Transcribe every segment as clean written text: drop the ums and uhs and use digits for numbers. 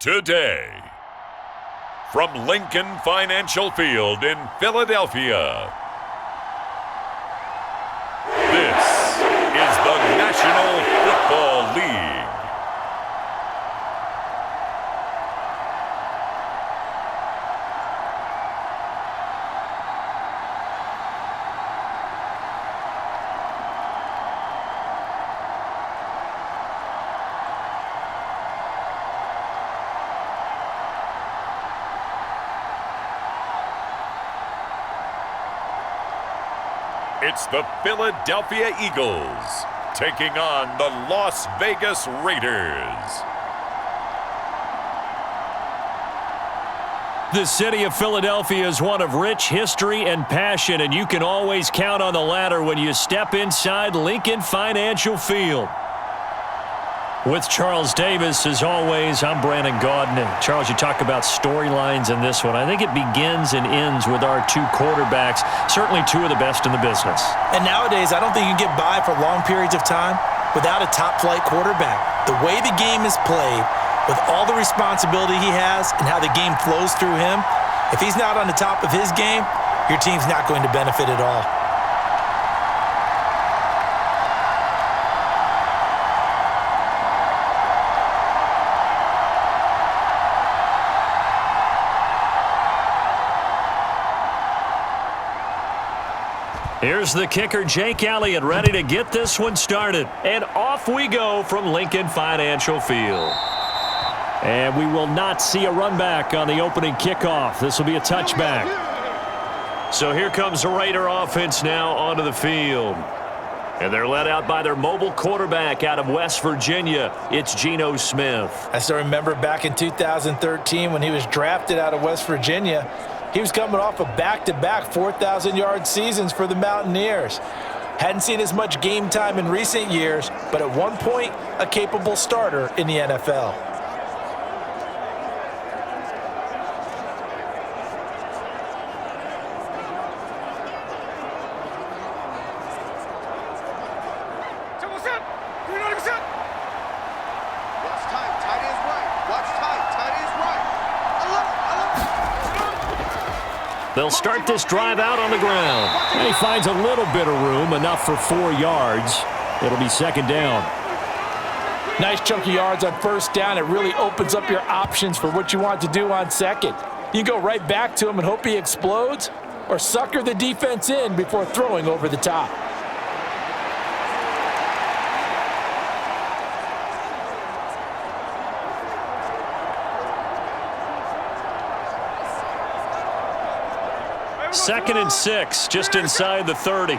Today, from Lincoln Financial Field in Philadelphia, this is the National Football League. It's the Philadelphia Eagles taking on the Las Vegas Raiders. The city of Philadelphia is one of rich history and passion, and you can always count on the latter when you step inside Lincoln Financial Field. With Charles Davis, as always, I'm Brandon Gaudin. Charles, you talk about storylines in this one. I think it begins and ends with our two quarterbacks, certainly two of the best in the business. And nowadays, I don't think you can get by for long periods of time without a top-flight quarterback. The way the game is played, with all the responsibility he has and how the game flows through him, if he's not on the top of his game, your team's not going to benefit at all. Here's the kicker, Jake Elliott, ready to get this one started. And off we go from Lincoln Financial Field. And we will not see a run back on the opening kickoff. This will be a touchback. So here comes the Raider offense now onto the field. And they're led out by their mobile quarterback out of West Virginia. It's Geno Smith. I still remember back in 2013 when he was drafted out of West Virginia. He was coming off of back-to-back 4,000-yard seasons for the Mountaineers. Hadn't seen as much game time in recent years, but at one point, a capable starter in the NFL. They'll start this drive out on the ground. And he finds a little bit of room, enough for 4 yards. It'll be second down. Nice chunky yards on first down. It really opens up your options for what you want to do on second. You go right back to him and hope he explodes, or sucker the defense in before throwing over the top. Second and 6, just inside the 30.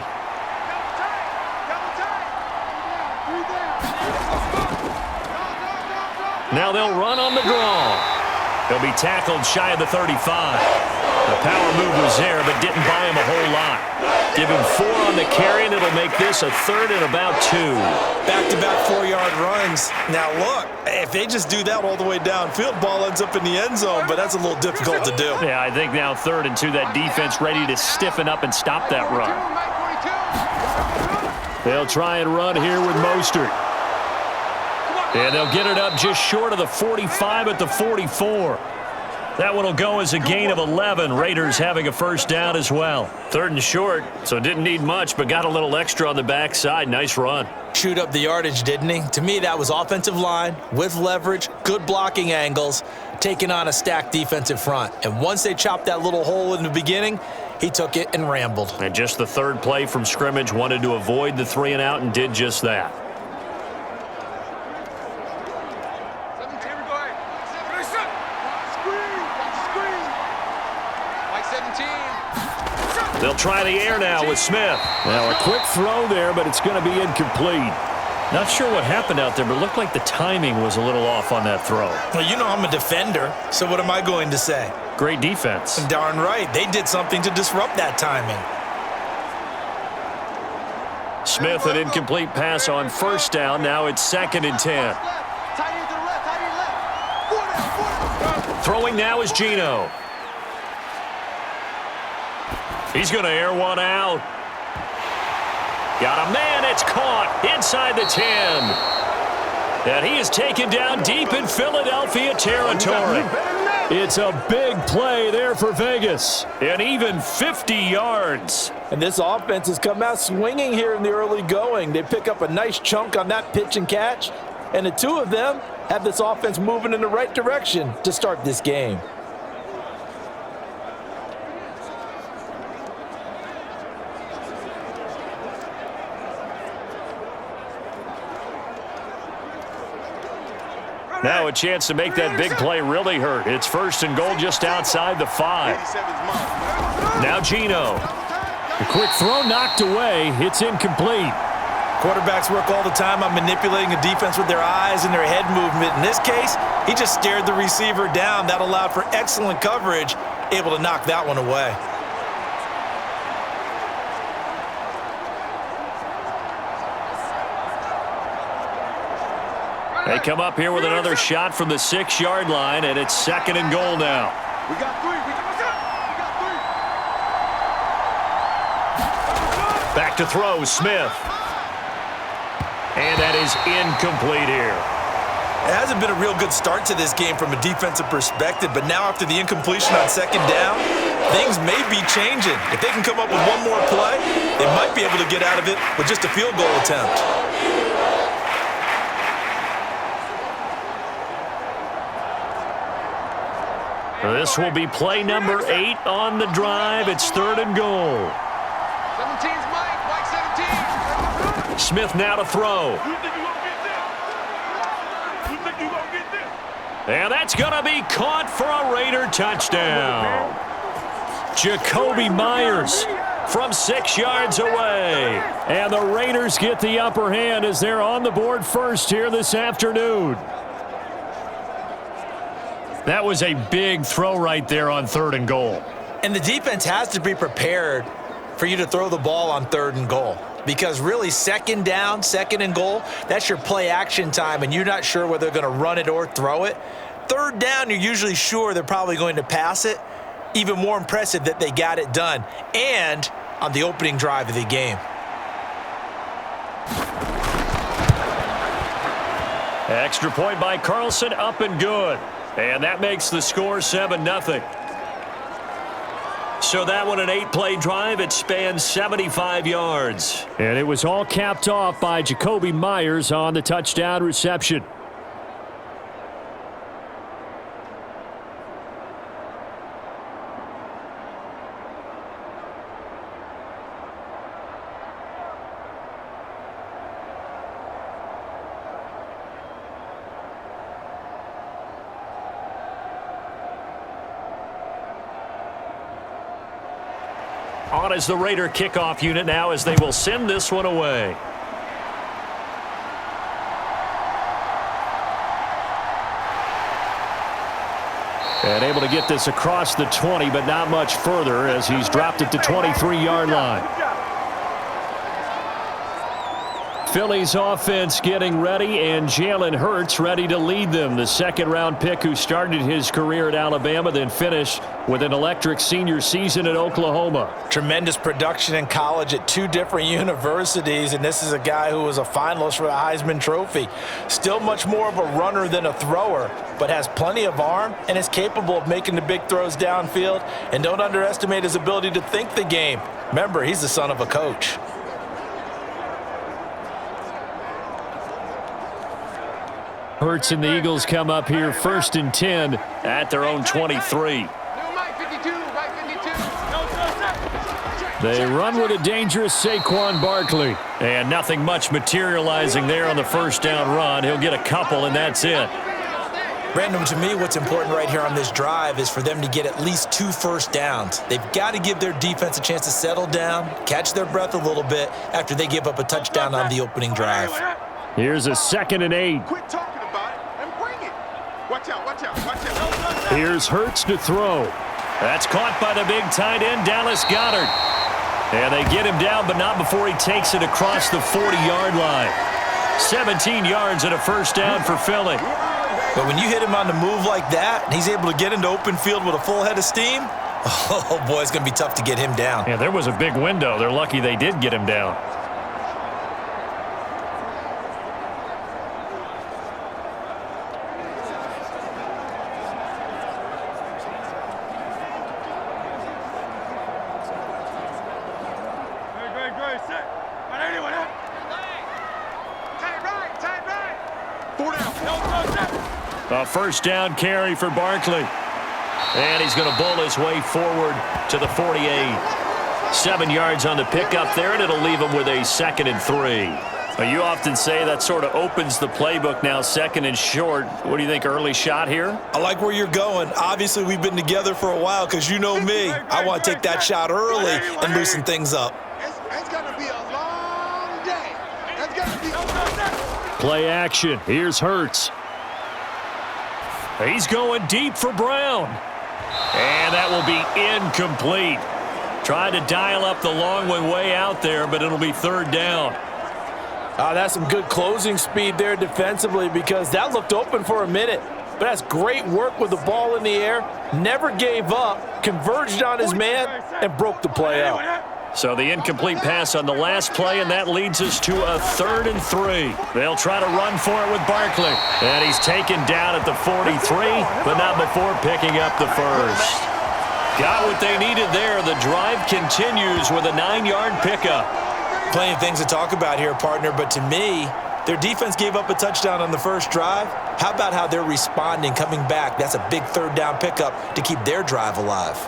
Now they'll run on the draw. He'll be tackled shy of the 35. The power move was there, but didn't buy him a whole lot. Give him 4 on the carry, and it'll make this a third and about 2. Back-to-back 4-yard runs. Now look, if they just do that all the way downfield, ball ends up in the end zone, but that's a little difficult to do. Yeah, I think now 3rd and 2, that defense ready to stiffen up and stop that run. They'll try and run here with Mostert. And they'll get it up just short of the 45 at the 44. That one will go as a gain of 11. Raiders having a first down as well. 3rd and short, so didn't need much, but got a little extra on the backside. Nice run. Chewed up the yardage, didn't he? To me, that was offensive line with leverage, good blocking angles, taking on a stacked defensive front. And once they chopped that little hole in the beginning, he took it and rambled. And just the 3rd play from scrimmage, wanted to avoid the 3 and out and did just that. They'll try the air now with Smith. Now a quick throw there, but it's going to be incomplete. Not sure what happened out there, but it looked like the timing was a little off on that throw. Well, you know I'm a defender, so what am I going to say? Great defense. Darn right. They did something to disrupt that timing. Smith, an incomplete pass on first down. Now it's 2nd and 10. Throwing now is Geno. He's going to air one out. Got a man, it's caught inside the 10. And he is taken down deep in Philadelphia territory. It's a big play there for Vegas. And even 50 yards. And this offense has come out swinging here in the early going. They pick up a nice chunk on that pitch and catch. And the two of them have this offense moving in the right direction to start this game. Now a chance to make that big play really hurt. It's 1st and goal just outside the 5. Now Geno. The quick throw knocked away. It's incomplete. Quarterbacks work all the time on manipulating a defense with their eyes and their head movement. In this case, he just stared the receiver down. That allowed for excellent coverage, able to knock that one away. They come up here with another shot from the 6-yard line, and it's 2nd and goal now. We got 3. We got 3. Back to throw, Smith. And that is incomplete here. It hasn't been a real good start to this game from a defensive perspective, but now after the incompletion on 2nd down, things may be changing. If they can come up with one more play, they might be able to get out of it with just a field goal attempt. This will be play number 8 on the drive. It's 3rd and goal. 17's Mike. Mike 17. Smith now to throw. And that's going to be caught for a Raider touchdown. Jacoby Myers from 6 yards away. And the Raiders get the upper hand as they're on the board first here this afternoon. That was a big throw right there on 3rd and goal. And the defense has to be prepared for you to throw the ball on 3rd and goal. Because really, 2nd down, 2nd and goal, that's your play action time, and you're not sure whether they're going to run it or throw it. 3rd down, you're usually sure they're probably going to pass it. Even more impressive that they got it done. And on the opening drive of the game. Extra point by Carlson, up and good. And that makes the score 7-0. So that one, an 8-play drive. It spans 75 yards. And it was all capped off by Jacoby Myers on the touchdown reception. On is the Raider kickoff unit now as they will send this one away. And able to get this across the 20, but not much further as he's dropped it to 23-yard line. Philly's offense getting ready, and Jalen Hurts ready to lead them. The 2nd-round pick who started his career at Alabama, then finished with an electric senior season at Oklahoma. Tremendous production in college at 2 different universities, and this is a guy who was a finalist for the Heisman Trophy. Still much more of a runner than a thrower, but has plenty of arm and is capable of making the big throws downfield. And don't underestimate his ability to think the game. Remember, he's the son of a coach. Hurts and the Eagles come up here 1st and 10 at their own 23. They run with a dangerous Saquon Barkley. And nothing much materializing there on the 1st down run. He'll get a couple, and that's it. Brandon, to me, what's important right here on this drive is for them to get at least 2 first downs. They've got to give their defense a chance to settle down, catch their breath a little bit after they give up a touchdown on the opening drive. Here's a 2nd and 8. Quit talking about it and bring it. Watch out, watch out, watch out. Here's Hurts to throw. That's caught by the big tight end, Dallas Goedert. And they get him down, but not before he takes it across the 40-yard line. 17 yards and a 1st down for Philly. But when you hit him on the move like that, and he's able to get into open field with a full head of steam, oh, boy, it's going to be tough to get him down. Yeah, there was a big window. They're lucky they did get him down. A first down carry for Barkley. And he's going to bull his way forward to the 48. 7 yards on the pickup there, and it'll leave him with a 2nd and 3. You often say that sort of opens the playbook now, 2nd and short. What do you think, early shot here? I like where you're going. Obviously, we've been together for a while because you know me. I want to take that shot early and loosen things up. It's going to be a long day. It's going to be Play action. Here's Hurts. He's going deep for Brown. And that will be incomplete. Trying to dial up the long way out there, but it'll be 3rd down. That's some good closing speed there defensively because that looked open for a minute. But that's great work with the ball in the air. Never gave up, converged on his man, and broke the play out. So the incomplete pass on the last play, and that leads us to a 3rd and 3. They'll try to run for it with Barkley. And he's taken down at the 43, but not before picking up the first. Got what they needed there. The drive continues with a 9-yard pickup. Plenty of things to talk about here, partner, but to me, their defense gave up a touchdown on the first drive. How about how they're responding, coming back? That's a big 3rd down pickup to keep their drive alive.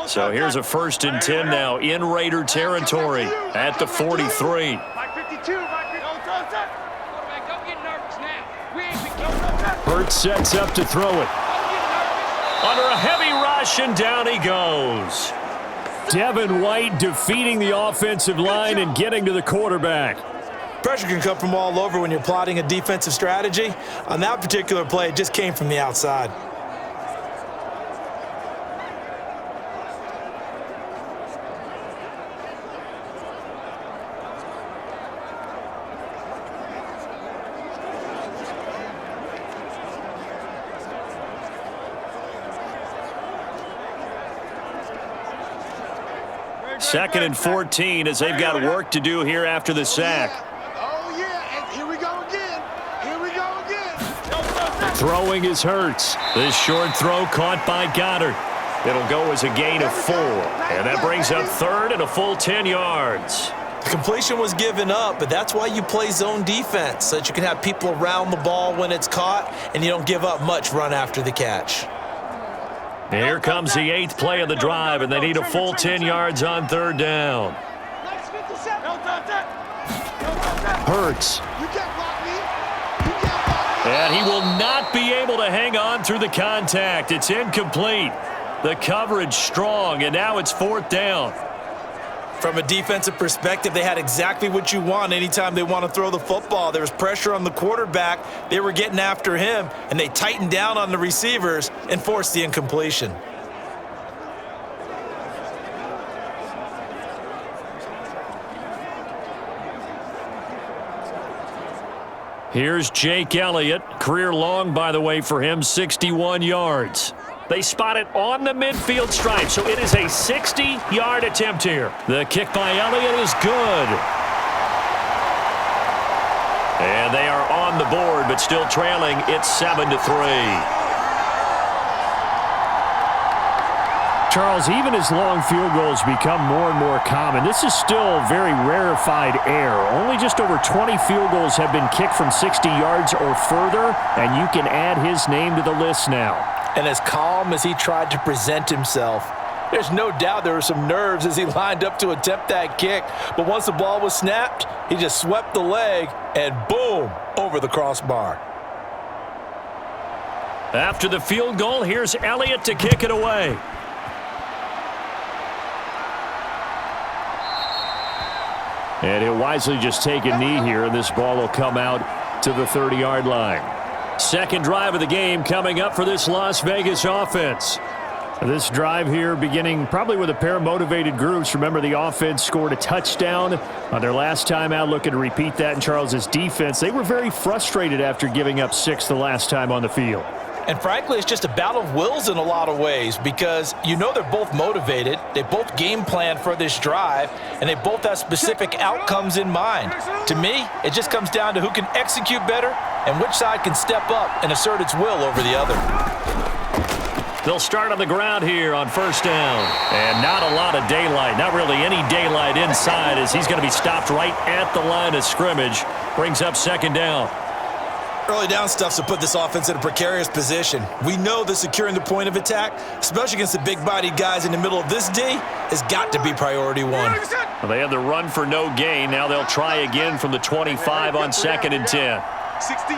So here's a 1st and 10 now in Raider territory at the 43. Hurts sets up to throw it. Under a heavy rush, and down he goes. Devin White defeating the offensive line and getting to the quarterback. Pressure can come from all over when you're plotting a defensive strategy. On that particular play, it just came from the outside. Second and 14 as they've got work to do here after the sack. Oh, yeah, and here we go again. Here we go again. Throwing is Hurts. This short throw caught by Goddard. It'll go as a gain of 4. And that brings up 3rd and a full 10 yards. The completion was given up, but that's why you play zone defense, so that you can have people around the ball when it's caught, and you don't give up much run after the catch. Here comes the 8th play of the drive, and they need a full 10 yards on 3rd down. Hurts. And he will not be able to hang on through the contact. It's incomplete. The coverage strong, and now it's 4th down. From a defensive perspective, they had exactly what you want anytime they want to throw the football. There was pressure on the quarterback. They were getting after him, and they tightened down on the receivers and forced the incompletion. Here's Jake Elliott. Career long, by the way, for him, 61 yards. They spot it on the midfield stripe, so it is a 60-yard attempt here. The kick by Elliott is good. And they are on the board, but still trailing. It's 7-3. Charles, even as long field goals become more and more common, this is still very rarefied air. Only just over 20 field goals have been kicked from 60 yards or further, and you can add his name to the list now. And as calm as he tried to present himself, there's no doubt there were some nerves as he lined up to attempt that kick. But once the ball was snapped, he just swept the leg and boom, over the crossbar. After the field goal, here's Elliott to kick it away. And he'll wisely just take a knee here, and this ball will come out to the 30-yard line. Second drive of the game coming up for this Las Vegas offense. This drive here beginning probably with a pair of motivated groups. Remember, the offense scored a touchdown on their last time out, looking to repeat that in Charles's defense. They were very frustrated after giving up 6 the last time on the field. And frankly, it's just a battle of wills in a lot of ways because you know they're both motivated, they both game plan for this drive, and they both have specific outcomes in mind. To me, it just comes down to who can execute better and which side can step up and assert its will over the other. They'll start on the ground here on first down. And not a lot of daylight, not really any daylight inside as he's going to be stopped right at the line of scrimmage. Brings up second down. Early down stuff's to put this offense in a precarious position. We know that securing the point of attack, especially against the big-bodied guys in the middle of this D, has got to be priority one. Well, they had the run for no gain. Now they'll try again from the 25 on second and 10. 16.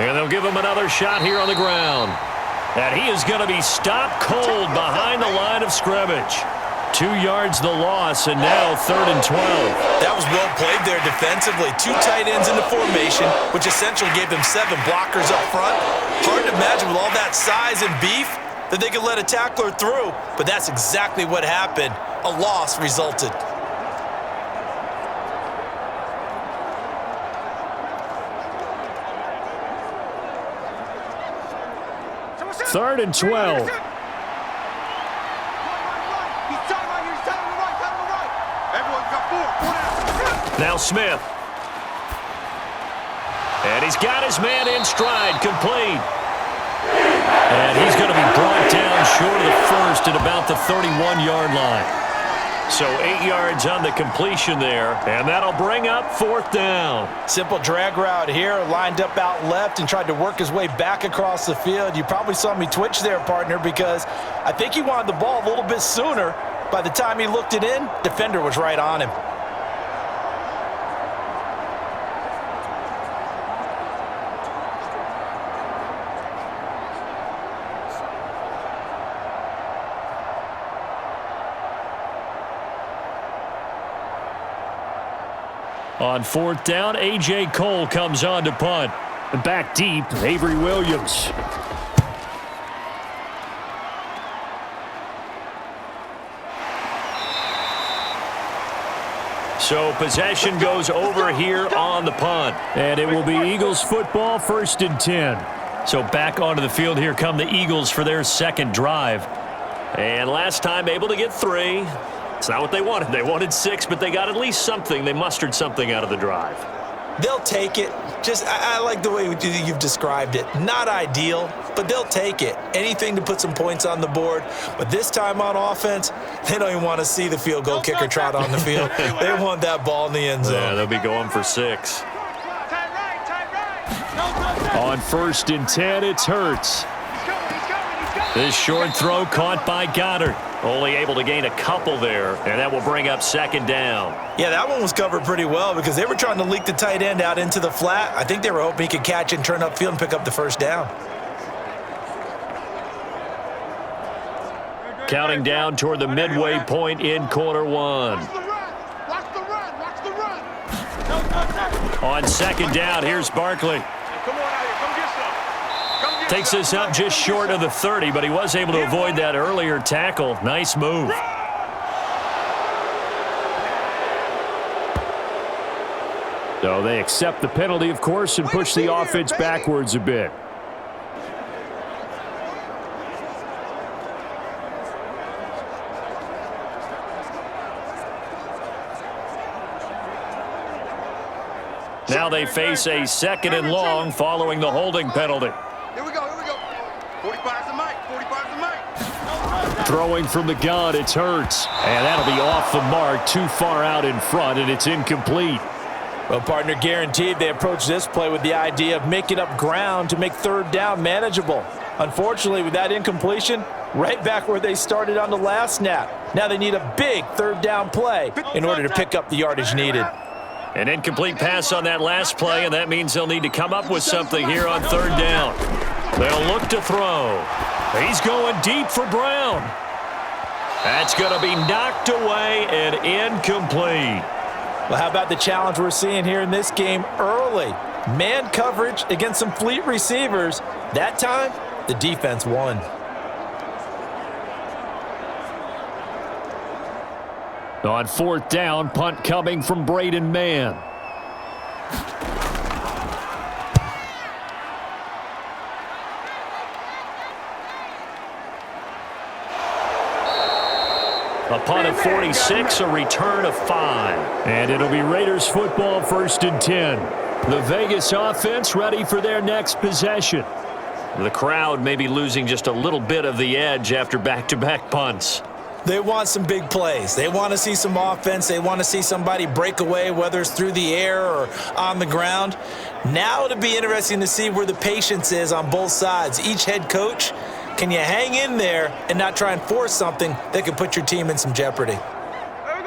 And they'll give him another shot here on the ground. And he is going to be stopped cold behind the line of scrimmage. 2 yards the loss, and now third and 12. That was well played there defensively. 2 tight ends in the formation, which essentially gave them 7 blockers up front. Hard to imagine with all that size and beef that they could let a tackler through, but that's exactly what happened. A loss resulted. Third and 12. Now Smith. And he's got his man in stride, complete. And he's going to be brought down short of the first at about the 31-yard line. So 8 yards on the completion there, and that'll bring up fourth down. Simple drag route here, lined up out left and tried to work his way back across the field. You probably saw me twitch there, partner, because I think he wanted the ball a little bit sooner. By the time he looked it in, defender was right on him. On fourth down, A.J. Cole comes on to punt. Back deep, Avery Williams. So possession goes over here on the punt. And it will be Eagles football, first and 10. So back onto the field here come the Eagles for their second drive. And last time able to get 3. It's not what they wanted. They wanted 6, but they got at least something. They mustered something out of the drive. They'll take it. I like the way you've described it. Not ideal, but they'll take it. Anything to put some points on the board. But this time on offense, they don't even want to see the field goal kicker trot on the field. They want that ball in the end zone. Yeah, they'll be going for 6. On first and 10, it's Hurts. This short throw caught by Goddard. Only able to gain a couple there, and that will bring up second down. Yeah, that one was covered pretty well because they were trying to leak the tight end out into the flat. I think they were hoping he could catch it and turn upfield and pick up the first down. Counting down toward the midway point in quarter 1. Watch the run. On second down, here's Barkley. Come on out here. Come get some. Takes this up just short of the 30, but he was able to avoid that earlier tackle. Nice move. So they accept the penalty, of course, and push the offense backwards a bit. Now they face a second and long following the holding penalty. Here we go. 45's the mic. Throwing from the gun, it's Hurts. And that'll be off the mark, too far out in front, and it's incomplete. Well, partner, guaranteed they approach this play with the idea of making up ground to make third down manageable. Unfortunately, with that incompletion, right back where they started on the last snap. Now they need a big third down play in order to pick up the yardage needed. An incomplete pass on that last play, and that means they'll need to come up with something here on third down. They'll look to throw. He's going deep for Brown. That's going to be knocked away and incomplete. Well, how about the challenge we're seeing here in this game early? Man coverage against some fleet receivers. That time, the defense won. On fourth down, punt coming from Braden Mann. A punt of 46, a return of 5. And it'll be Raiders football, 1st and 10. The Vegas offense ready for their next possession. The crowd may be losing just a little bit of the edge after back-to-back punts. They want some big plays. They want to see some offense. They want to see somebody break away, whether it's through the air or on the ground. Now it'll be interesting to see where the patience is on both sides. Each head coach, can you hang in there and not try and force something that could put your team in some jeopardy?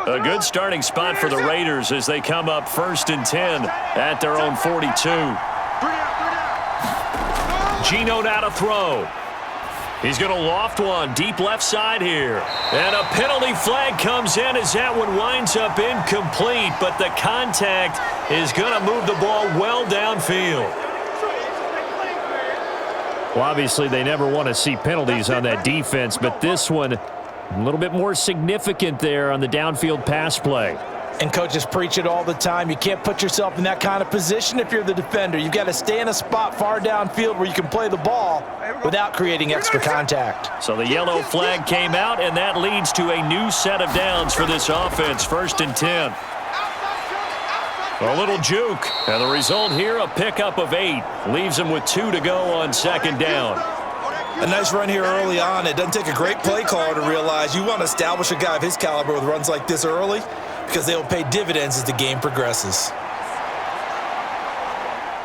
A good starting spot for the Raiders as they come up 1st and 10 at their own 42. Geno now to throw. He's going to loft one deep left side here. And a penalty flag comes in as that one winds up incomplete, but the contact is going to move the ball well downfield. Well, obviously, they never want to see penalties on that defense, but this one a little bit more significant there on the downfield pass play. And coaches preach it all the time. You can't put yourself in that kind of position if you're the defender. You've got to stay in a spot far downfield where you can play the ball without creating extra contact. So the yellow flag came out, and that leads to a new set of downs for this offense, 1st and 10. A little juke, and the result here, a pickup of 8. Leaves them with 2 to go on 2nd down. A nice run here early on. It doesn't take a great play caller to realize you want to establish a guy of his caliber with runs like this early, because they will pay dividends as the game progresses.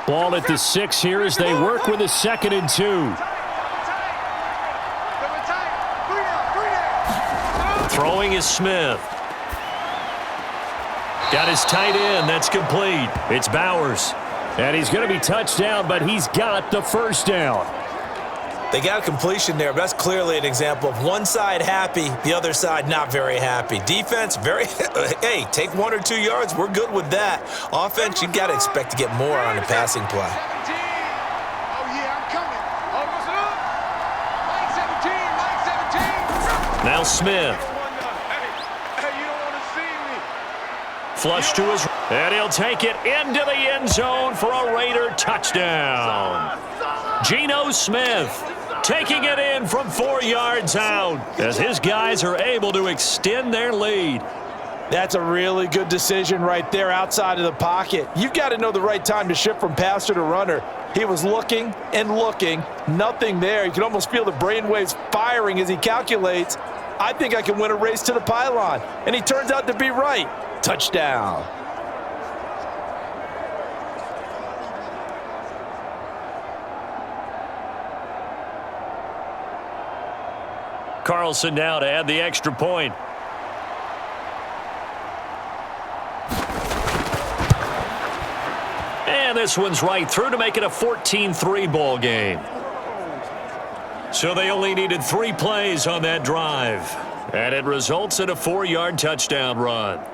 Ball at the 6 here as they work with a 2nd and 2. Throwing is Smith. Got his tight end. That's complete. It's Bowers. And he's going to be touched down, but he's got the 1st down. They got a completion there, but that's clearly an example of one side happy, the other side not very happy. Defense, hey, take 1 or 2 yards, we're good with that. Offense, you got to expect to get more on the passing play. Oh, yeah, I'm coming. Almost up. Mike 17, Mike 17. Now Smith. Hey, you don't want to see me. Flush to his, and he'll take it into the end zone for a Raider touchdown. Geno Smith taking it in from 4 yards out as his guys are able to extend their lead. That's a really good decision right there outside of the pocket. You've got to know the right time to shift from passer to runner. He was looking and looking, nothing there. You can almost feel the brainwaves firing as he calculates, I think I can win a race to the pylon. And he turns out to be right. Touchdown. Carlson now to add the extra point. And this one's right through to make it a 14-3 ball game. So they only needed 3 plays on that drive. And it results in a 4-yard touchdown run.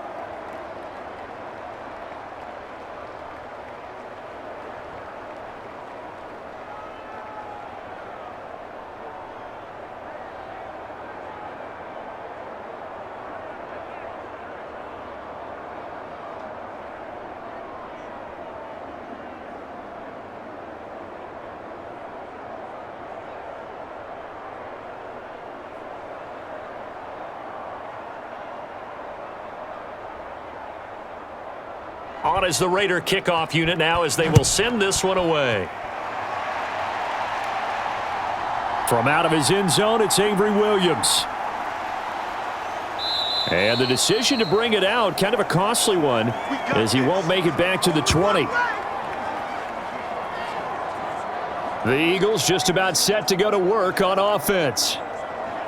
On is the Raider kickoff unit now as they will send this one away. From out of his end zone, it's Avery Williams. And the decision to bring it out, kind of a costly one, as he won't make it back to the 20. The Eagles just about set to go to work on offense.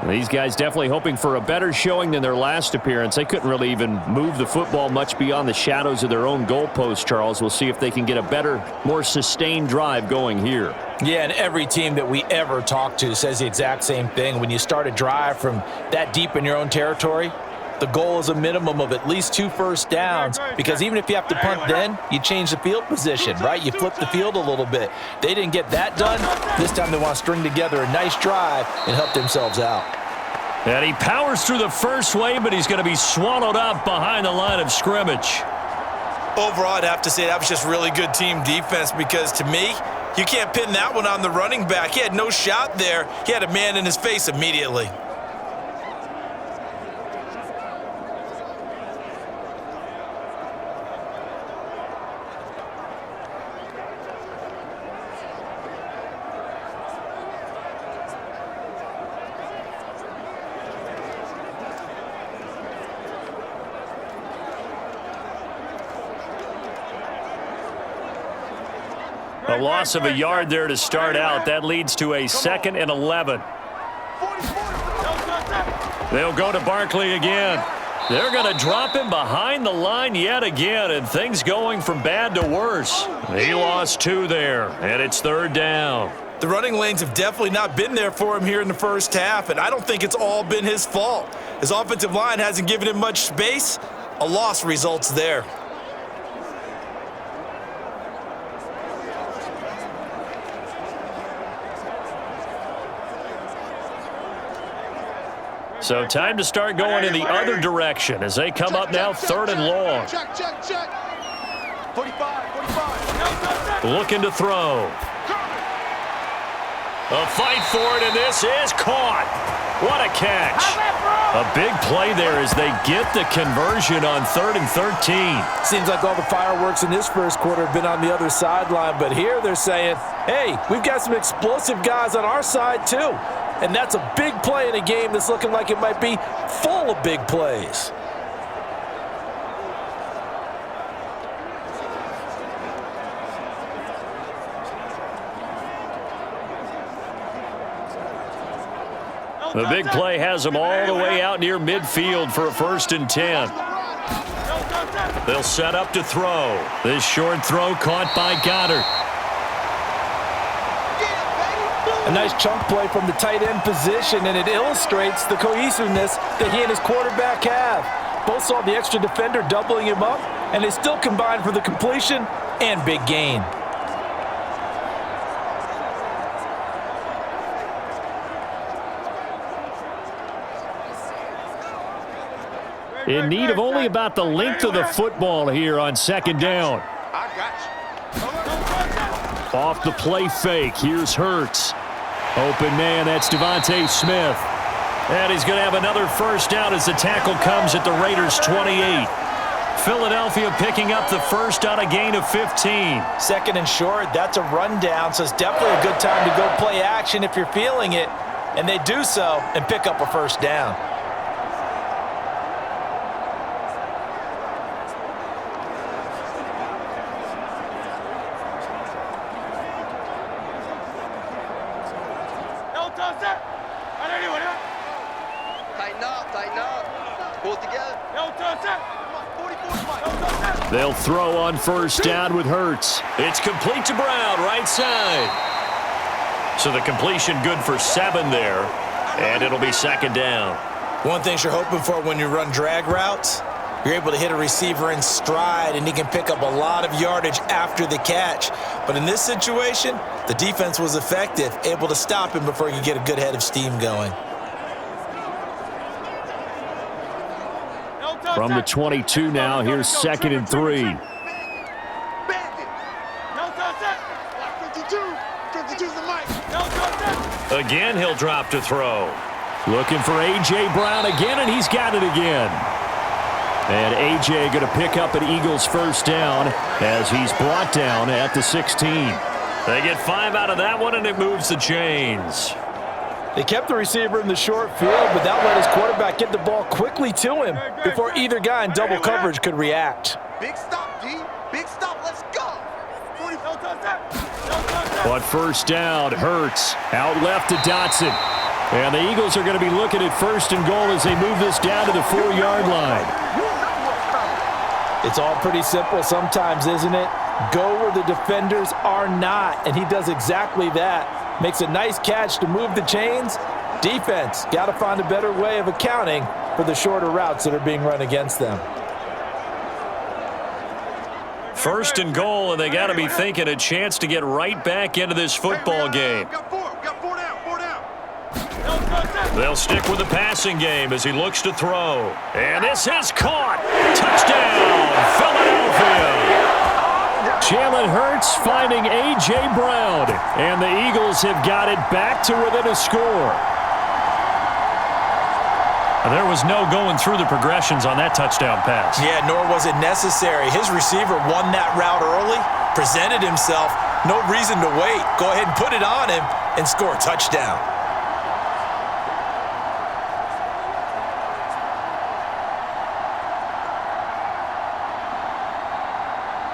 These guys definitely hoping for a better showing than their last appearance. They couldn't really even move the football much beyond the shadows of their own goalpost, Charles. We'll see if they can get a better, more sustained drive going here. Yeah, and every team that we ever talk to says the exact same thing. When you start a drive from that deep in your own territory, the goal is a minimum of at least 2 first downs, because even if you have to punt then, you change the field position, right? You flip the field a little bit. They didn't get that done. This time they want to string together a nice drive and help themselves out. And he powers through the first wave, but he's going to be swallowed up behind the line of scrimmage. Overall, I'd have to say that was just really good team defense, because to me, you can't pin that one on the running back. He had no shot there. He had a man in his face immediately. A loss of a yard there to start out. That leads to a 2nd and 11. They'll go to Barkley again. They're going to drop him behind the line yet again, and things going from bad to worse. He lost 2 there, and it's 3rd down. The running lanes have definitely not been there for him here in the first half, and I don't think it's all been his fault. His offensive line hasn't given him much space. A loss results there. So time to start going in the other direction as they come up now 3rd and long. Check. 45. Looking to throw. A fight for it, and this is caught. What a catch. A big play there as they get the conversion on 3rd and 13. Seems like all the fireworks in this first quarter have been on the other sideline, but here they're saying, hey, we've got some explosive guys on our side too. And that's a big play in a game that's looking like it might be full of big plays. The big play has them all the way out near midfield for a 1st and 10. They'll set up to throw. This short throw caught by Goddard. A nice chunk play from the tight end position, and it illustrates the cohesiveness that he and his quarterback have. Both saw the extra defender doubling him up, and they still combined for the completion and big gain. In need of only about the length of the football here on 2nd down. I got you. Off the play fake, here's Hurts. Open man, that's Devontae Smith. And he's going to have another 1st down as the tackle comes at the Raiders' 28. Philadelphia picking up the 1st on a gain of 15. 2nd and short, that's a rundown, so it's definitely a good time to go play action if you're feeling it. And they do so and pick up a 1st down. Tighten up. Pull it together. They'll throw on 1st down with Hurts. It's complete to Brown, right side. So the completion good for 7 there, and it'll be 2nd down. One thing you're hoping for when you run drag routes, you're able to hit a receiver in stride, and he can pick up a lot of yardage after the catch. But in this situation, the defense was effective, able to stop him before he could get a good head of steam going. From the 22 now, here's 2nd and 3. 52's the mic. Again, he'll drop to throw. Looking for A.J. Brown again, and he's got it again. And A.J. going to pick up an Eagles 1st down as he's brought down at the 16. They get 5 out of that one, and it moves the chains. They kept the receiver in the short field, but that let his quarterback get the ball quickly to him before either guy in double coverage could react. Big stop, D. Big stop. Let's go. 40. But 1st down, Hurts out left to Dotson. And the Eagles are going to be looking at 1st and goal as they move this down to the 4-yard line. It's all pretty simple sometimes, isn't it? Go where the defenders are not, and he does exactly that. Makes a nice catch to move the chains. Defense got to find a better way of accounting for the shorter routes that are being run against them. 1st and goal, and they got to be thinking a chance to get right back into this football game. Got four down. They'll stick with the passing game as he looks to throw. And this is caught. Touchdown, Philadelphia. Jalen Hurts finding A.J. Brown, and the Eagles have got it back to within a score. There was no going through the progressions on that touchdown pass. Yeah, nor was it necessary. His receiver won that route early, presented himself, no reason to wait. Go ahead and put it on him and score a touchdown.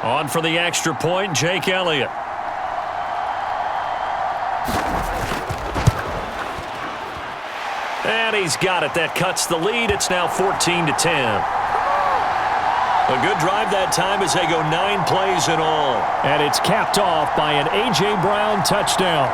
On for the extra point, Jake Elliott. And he's got it. That cuts the lead. It's now 14-10. A good drive that time as they go 9 plays in all. And it's capped off by an A.J. Brown touchdown.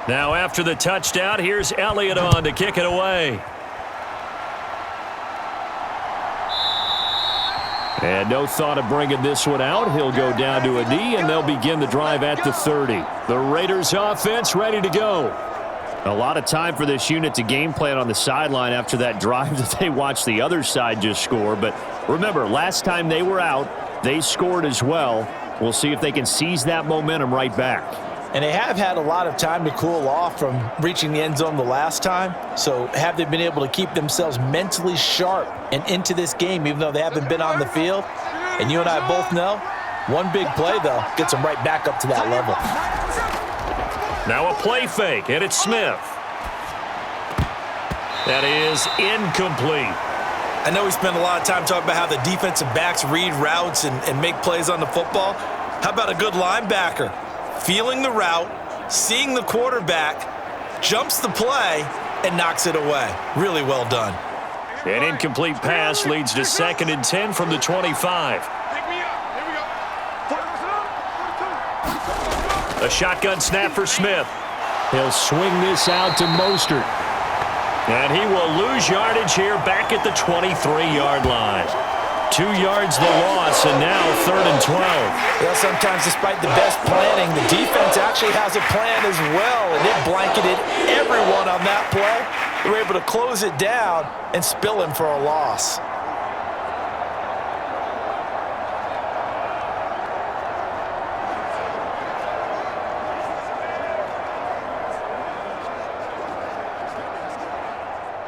Now after the touchdown, here's Elliott on to kick it away. And no thought of bringing this one out. He'll go down to a knee, and they'll begin the drive at the 30. The Raiders offense ready to go. A lot of time for this unit to game plan on the sideline after that drive that they watched the other side just score. But remember, last time they were out, they scored as well. We'll see if they can seize that momentum right back. And they have had a lot of time to cool off from reaching the end zone the last time. So have they been able to keep themselves mentally sharp and into this game, even though they haven't been on the field? And you and I both know, one big play, though, gets them right back up to that level. Now a play fake, and it's Smith. That is incomplete. I know we spent a lot of time talking about how the defensive backs read routes and make plays on the football. How about a good linebacker? Feeling the route, seeing the quarterback, jumps the play, and knocks it away. Really well done. An incomplete pass leads to 2nd and 10 from the 25. A shotgun snap for Smith. He'll swing this out to Mostert. And he will lose yardage here back at the 23-yard line. 2 yards the loss, and now 3rd and 12. Well, sometimes despite the best planning, the defense actually has a plan as well, and it blanketed everyone on that play. They were able to close it down and spill him for a loss.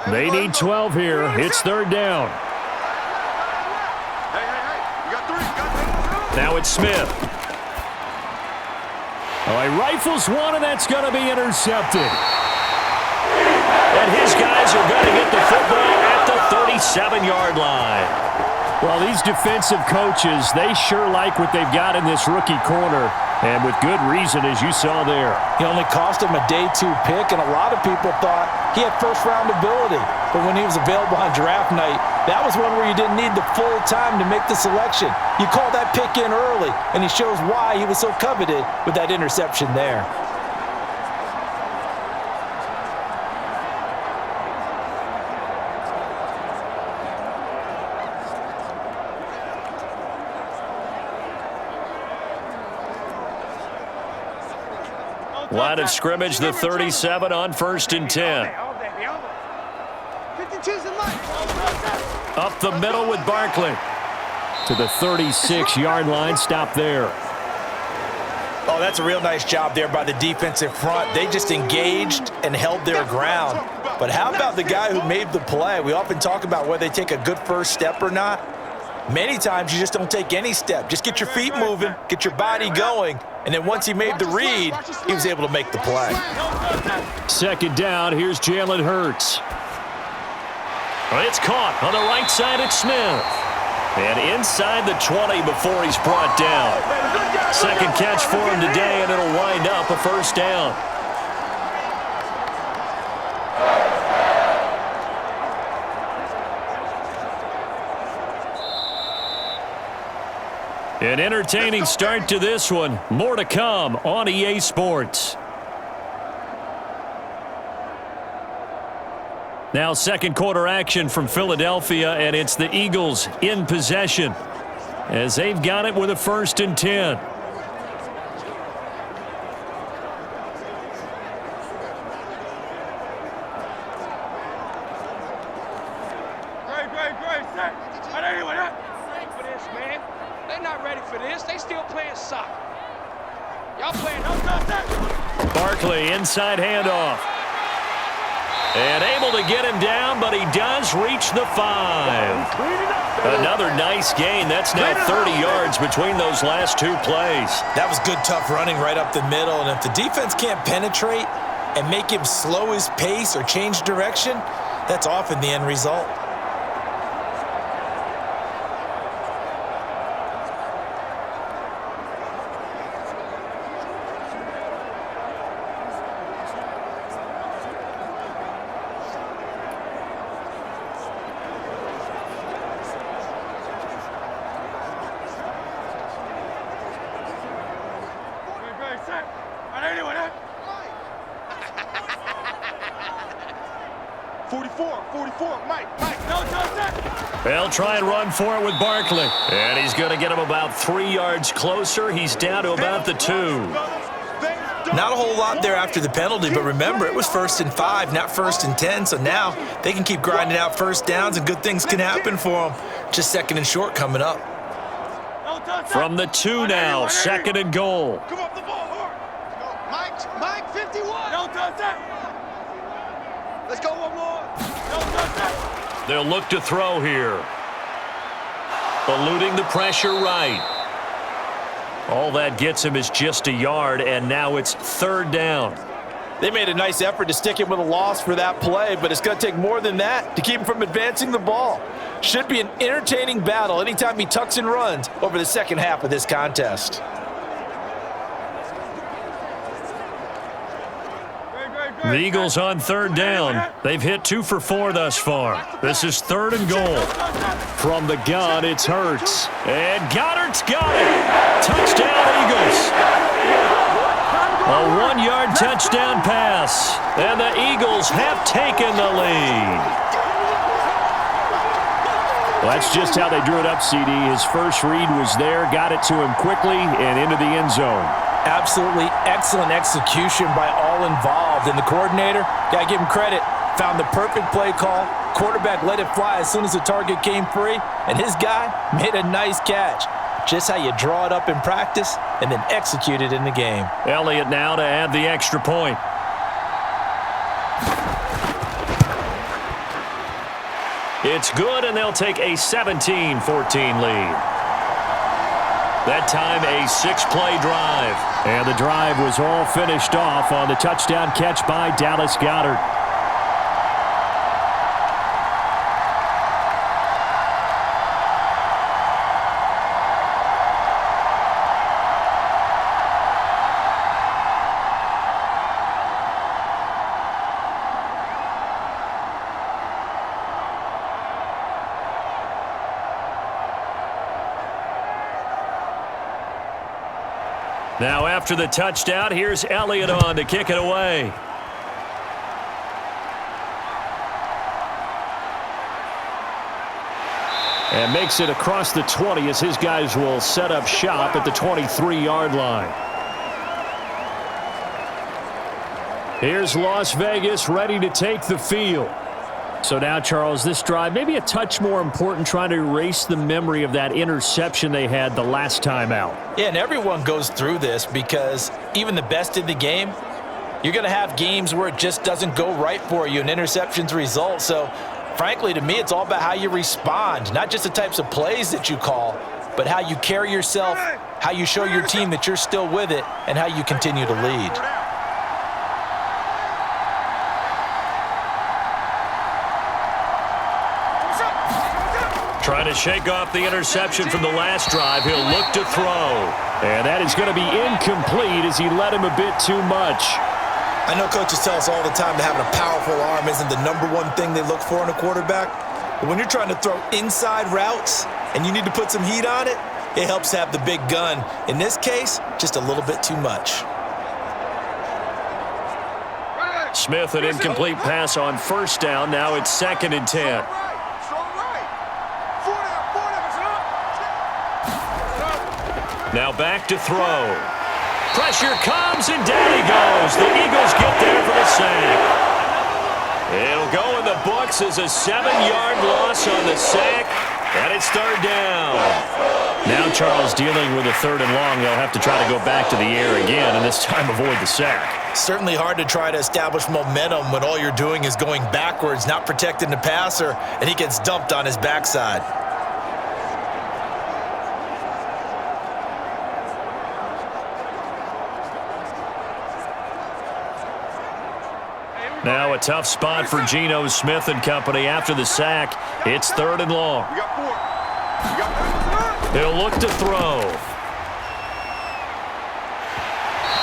They need 12 here. It's 3rd down. Now it's Smith. Oh, he rifles one, and that's going to be intercepted. And his guys are going to get the football at the 37-yard line. Well, these defensive coaches, they sure like what they've got in this rookie corner, and with good reason, as you saw there. He only cost him a day 2 pick, and a lot of people thought he had first-round ability. But when he was available on draft night, that was one where you didn't need the full time to make the selection. You call that pick in early, and he shows why he was so coveted with that interception there. Line of scrimmage, the 37 on 1st and 10. Up the middle with Barkley. To the 36-yard line, stop there. Oh, that's a real nice job there by the defensive front. They just engaged and held their ground. But how about the guy who made the play? We often talk about whether they take a good first step or not. Many times you just don't take any step. Just get your feet moving, get your body going, and then once he made the read, he was able to make the play. 2nd down, here's Jalen Hurts. It's caught on the right side. It's Smith. And inside the 20 before he's brought down. 2nd catch for him today, and it'll wind up a 1st down. An entertaining start to this one. More to come on EA Sports. Now 2nd quarter action from Philadelphia, and it's the Eagles in possession as they've got it with a 1st and 10. Great, set. For this, man. They're not ready for this. They still playing soccer. Y'all playing up. Barkley, inside handoff. And able to get him down, but he does reach the 5. Another nice gain. That's now 30 yards between those last two plays. That was good, tough running right up the middle. And if the defense can't penetrate and make him slow his pace or change direction, that's often the end result. They'll try and run for it with Barkley. And he's going to get him about 3 yards closer. He's down to about the 2. Not a whole lot there after the penalty, but remember, it was 1st and 5, not 1st and 10, so now they can keep grinding out first downs and good things can happen for them. Just 2nd and short coming up. From the 2 now, 2nd and goal. Come up the ball hard. Mike, 51. Don't touch that. Let's go one more. Don't touch that. They'll look to throw here. Eluding the pressure right. All that gets him is just a yard, and now it's 3rd down. They made a nice effort to stick him with a loss for that play, but it's going to take more than that to keep him from advancing the ball. Should be an entertaining battle anytime he tucks and runs over the second half of this contest. The Eagles on 3rd down. They've hit 2 for 4 thus far. This is 3rd and goal. From the gun, it's Hurts. And Goddard's got it. Touchdown, Eagles. A 1-yard touchdown pass. And the Eagles have taken the lead. Well, that's just how they drew it up, CD. His first read was there, got it to him quickly, and into the end zone. Absolutely excellent execution by all involved. And the coordinator, got to give him credit, found the perfect play call. Quarterback let it fly as soon as the target came free, and his guy made a nice catch. Just how you draw it up in practice and then execute it in the game. Elliott now to add the extra point. It's good, and they'll take a 17-14 lead. That time, a 6-play drive. And the drive was all finished off on the touchdown catch by Dallas Goedert. Now after the touchdown, here's Elliott on to kick it away. And makes it across the 20 as his guys will set up shop at the 23-yard line. Here's Las Vegas ready to take the field. So now, Charles, this drive maybe a touch more important, trying to erase the memory of that interception they had the last time out. Yeah, and everyone goes through this because even the best in the game, you're going to have games where it just doesn't go right for you and interceptions result. So, frankly, to me, it's all about how you respond, not just the types of plays that you call, but how you carry yourself, how you show your team that you're still with it, and how you continue to lead. Trying to shake off the interception from the last drive. He'll look to throw. And that is going to be incomplete as he led him a bit too much. I know coaches tell us all the time that having a powerful arm isn't the #1 thing they look for in a quarterback. But when you're trying to throw inside routes and you need to put some heat on it, it helps have the big gun. In this case, just a little bit too much. Smith, an incomplete pass on 1st down. Now it's 2nd and 10. Now back to throw. Pressure comes, and down he goes. The Eagles get there for the sack. It'll go in the books as a 7-yard loss on the sack. And it's third down. Now Charles dealing with a third and long. They'll have to try to go back to the air again, and this time avoid the sack. Certainly hard to try to establish momentum when all you're doing is going backwards, not protecting the passer, and he gets dumped on his backside. Now a tough spot for Geno Smith and company after the sack. It's third and long. He'll look to throw.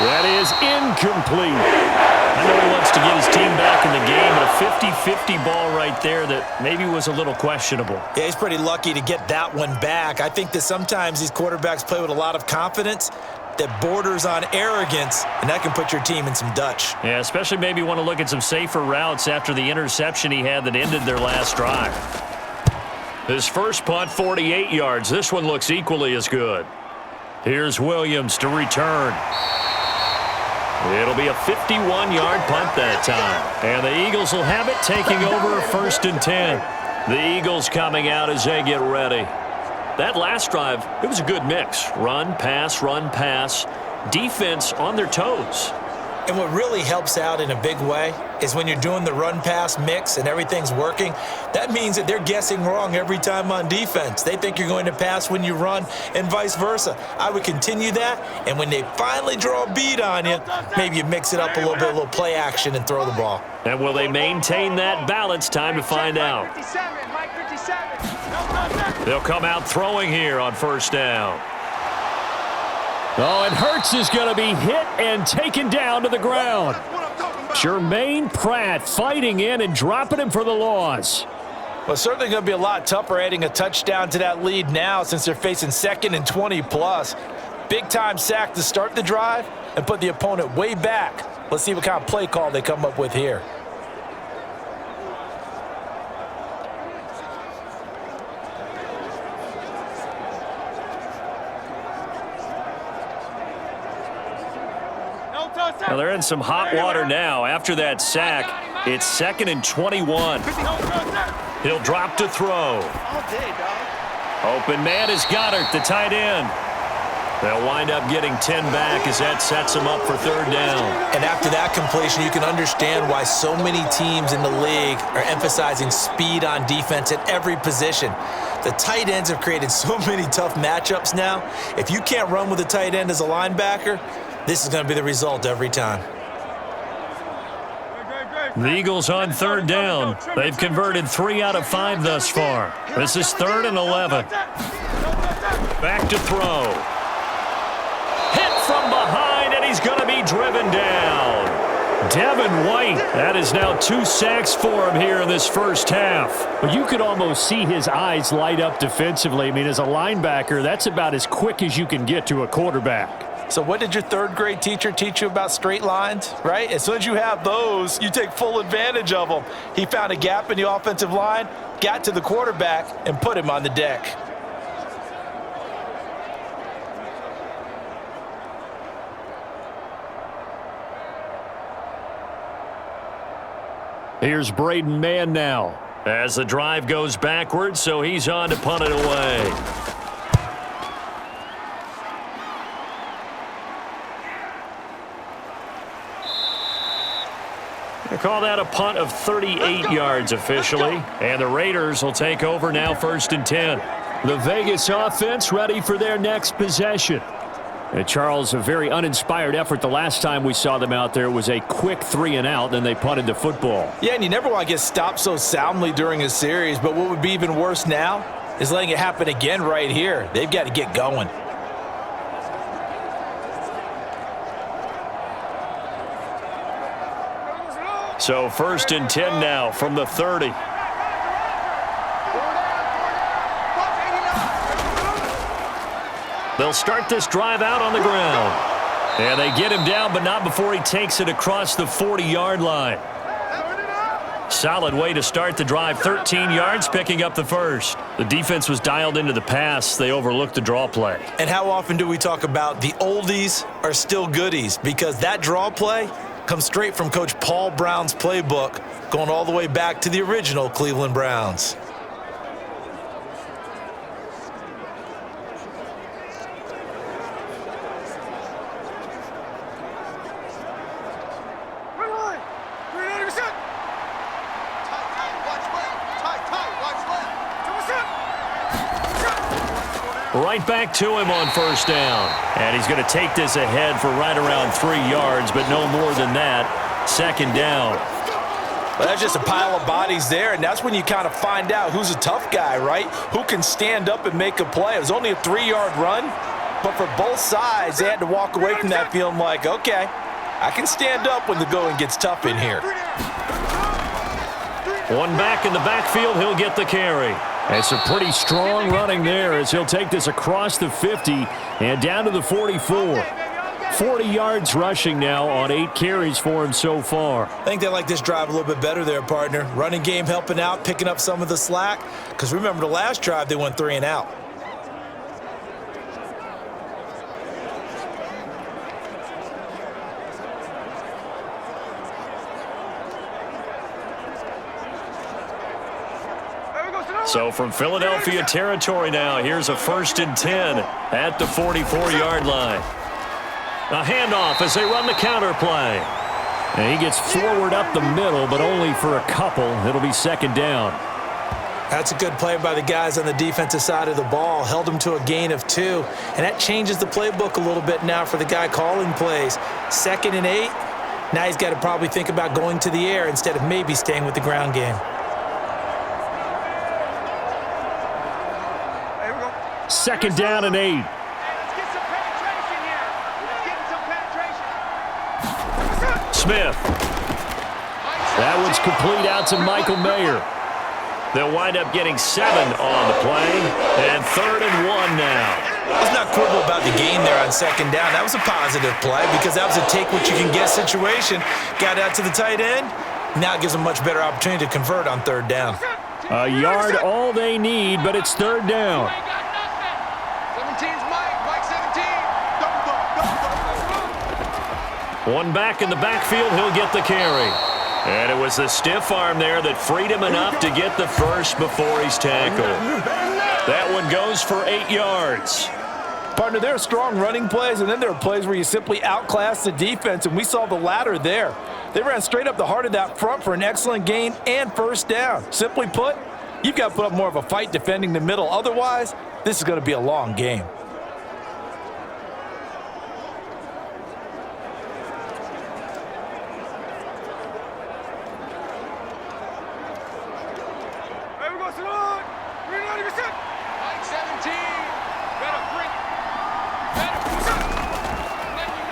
That is incomplete. I know he wants to get his team back in the game, but a 50-50 ball right there that maybe was a little questionable. Yeah, he's pretty lucky to get that one back. I think that sometimes these quarterbacks play with a lot of confidence that borders on arrogance, and that can put your team in some Dutch. Yeah, especially maybe want to look at some safer routes after the interception he had that ended their last drive. His first punt, 48 yards. This one looks equally as good. Here's Williams to return. It'll be a 51-yard punt that time. And the Eagles will have it, taking over first and 10. The Eagles coming out as they get ready. That last drive, it was a good mix. Run, pass, defense on their toes. And what really helps out in a big way is when you're doing the run-pass mix and everything's working, that means that they're guessing wrong every time on defense. They think you're going to pass when you run and vice versa. I would continue that, and when they finally draw a beat on you, maybe you mix it up a little play action and throw the ball. And will they maintain that balance? Time to find out. They'll come out throwing here on first down. Oh, and Hurts is going to be hit and taken down to the ground. Jermaine Pratt fighting in and dropping him for the loss. Well, it's certainly going to be a lot tougher adding a touchdown to that lead now since they're facing 2nd and 20+. Big-time sack to start the drive and put the opponent way back. Let's see what kind of play call they come up with here. Well, they're in some hot water now. After that sack, it's 2nd and 21. He'll drop to throw. Open man is Goddard, the tight end. They'll wind up getting 10 back as that sets them up for third down. And after that completion, you can understand why so many teams in the league are emphasizing speed on defense at every position. The tight ends have created so many tough matchups now. If you can't run with a tight end as a linebacker, this is going to be the result every time. The Eagles on third down. They've converted 3 out of 5 thus far. This is 3rd and 11. Back to throw. Hit from behind, and he's going to be driven down. Devin White, that is now 2 sacks for him here in this first half. But you could almost see his eyes light up defensively. I mean, as a linebacker, that's about as quick as you can get to a quarterback. So what did your 3rd grade teacher teach you about straight lines, right? As soon as you have those, you take full advantage of them. He found a gap in the offensive line, got to the quarterback, and put him on the deck. Here's Braden Mann now. As the drive goes backwards, so he's on to punt it away. They call that a punt of 38 yards officially. And the Raiders will take over now 1st and 10. The Vegas offense ready for their next possession. And Charles, a very uninspired effort the last time we saw them out there. It was a quick 3 and out, then they punted the football. Yeah, and you never want to get stopped so soundly during a series, but what would be even worse now is letting it happen again right here. They've got to get going. So 1st and 10 now from the 30. They'll start this drive out on the ground. And they get him down, but not before he takes it across the 40-yard line. Solid way to start the drive. 13 yards, picking up the first. The defense was dialed into the pass. They overlooked the draw play. And how often do we talk about the oldies are still goodies? Because that draw play comes straight from Coach Paul Brown's playbook, going all the way back to the original Cleveland Browns. right back to him on first down. And he's going to take this ahead for right around 3 yards, but no more than that. Second down. Well, that's just a pile of bodies there, and that's when you kind of find out who's a tough guy, right? Who can stand up and make a play. It was only a 3-yard run, but for both sides, they had to walk away from that feeling like, okay, I can stand up when the going gets tough in here. One back in the backfield, he'll get the carry. It's a pretty strong running there as he'll take this across the 50 and down to the 44. 40 yards rushing now on 8 carries for him so far. I think they like this drive a little bit better there, partner. Running game helping out, picking up some of the slack. Because remember the last drive, they went 3 and out. So from Philadelphia territory now, here's a 1st and 10 at the 44-yard line. A handoff as they run the counter play. And he gets forward up the middle, but only for a couple. It'll be second down. That's a good play by the guys on the defensive side of the ball. Held them to a gain of 2. And that changes the playbook a little bit now for the guy calling plays. 2nd and 8. Now he's got to probably think about going to the air instead of maybe staying with the ground game. Second down and 8. Smith. That one's complete out to Michael Mayer. They'll wind up getting 7 on the play. And 3rd and 1 now. Let's not quibble about the gain there on 2nd down. That was a positive play because that was a take-what-you-can-get situation. Got out to the tight end. Now it gives them a much better opportunity to convert on 3rd down. A yard all they need, but it's 3rd down. 17's Mike 17. One back in the backfield, he'll get the carry. And it was the stiff arm there that freed him enough to get the first before he's tackled. That one goes for 8 yards. Partner, there are strong running plays, and then there are plays where you simply outclass the defense, and we saw the latter there. They ran straight up the heart of that front for an excellent gain and first down. Simply put, you've got to put up more of a fight defending the middle. Otherwise, this is going to be a long game.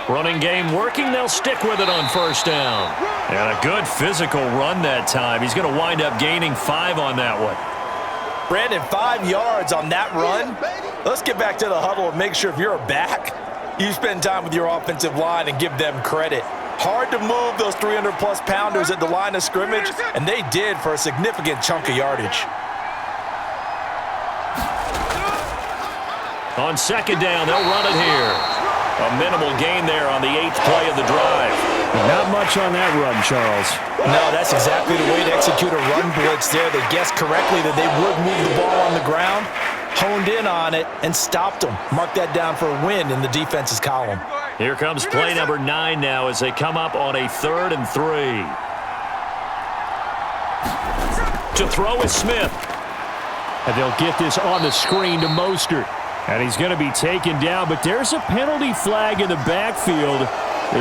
Running game working. They'll stick with it on first down. And a good physical run that time. He's going to wind up gaining 5 on that one. Brandon, 5 yards on that run. Let's get back to the huddle and make sure if you're a back, you spend time with your offensive line and give them credit. Hard to move those 300-plus pounders at the line of scrimmage, and they did for a significant chunk of yardage. On 2nd down, they'll run it here. A minimal gain there on the 8th play of the drive. Not much on that run, Charles. No, that's exactly the way to execute a run blitz there. They guessed correctly that they would move the ball on the ground, honed in on it, and stopped them. Mark that down for a win in the defense's column. Here comes play number 9 now as they come up on a 3rd and 3. To throw is Smith. And they'll get this on the screen to Mostert. And he's going to be taken down, but there's a penalty flag in the backfield.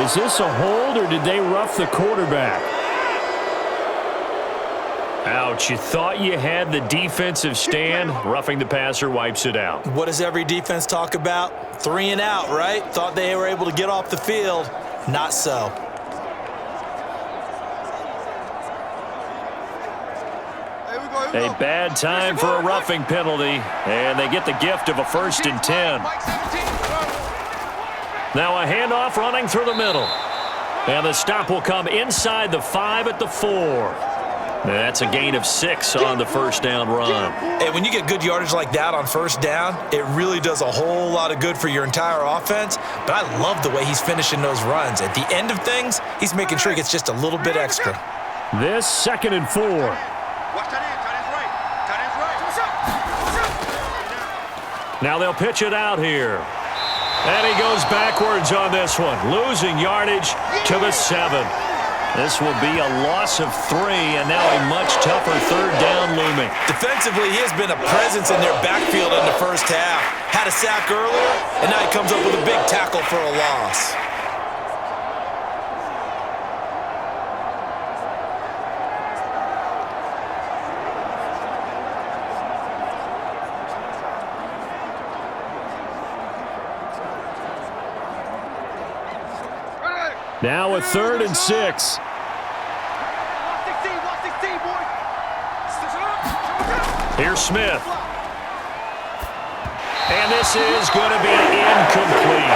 Is this a hold, or did they rough the quarterback? Ouch, you thought you had the defensive stand. Roughing the passer wipes it out. What does every defense talk about? 3 and out, right? Thought they were able to get off the field. Not so. A bad time for a roughing penalty, and they get the gift of a 1st and 10. Now a handoff running through the middle. And the stop will come inside the 5 at the 4. That's a gain of 6 on the first down run. And when you get good yardage like that on first down, it really does a whole lot of good for your entire offense. But I love the way he's finishing those runs. At the end of things, he's making sure he gets just a little bit extra. This 2nd and 4. Watch that in. Tight end's right. Now they'll pitch it out here. And he goes backwards on this one, losing yardage to the 7. This will be a loss of 3, and now a much tougher third down looming. Defensively, he has been a presence in their backfield in the first half. Had a sack earlier, and now he comes up with a big tackle for a loss. Now a 3rd and 6. Here's Smith. And this is going to be incomplete.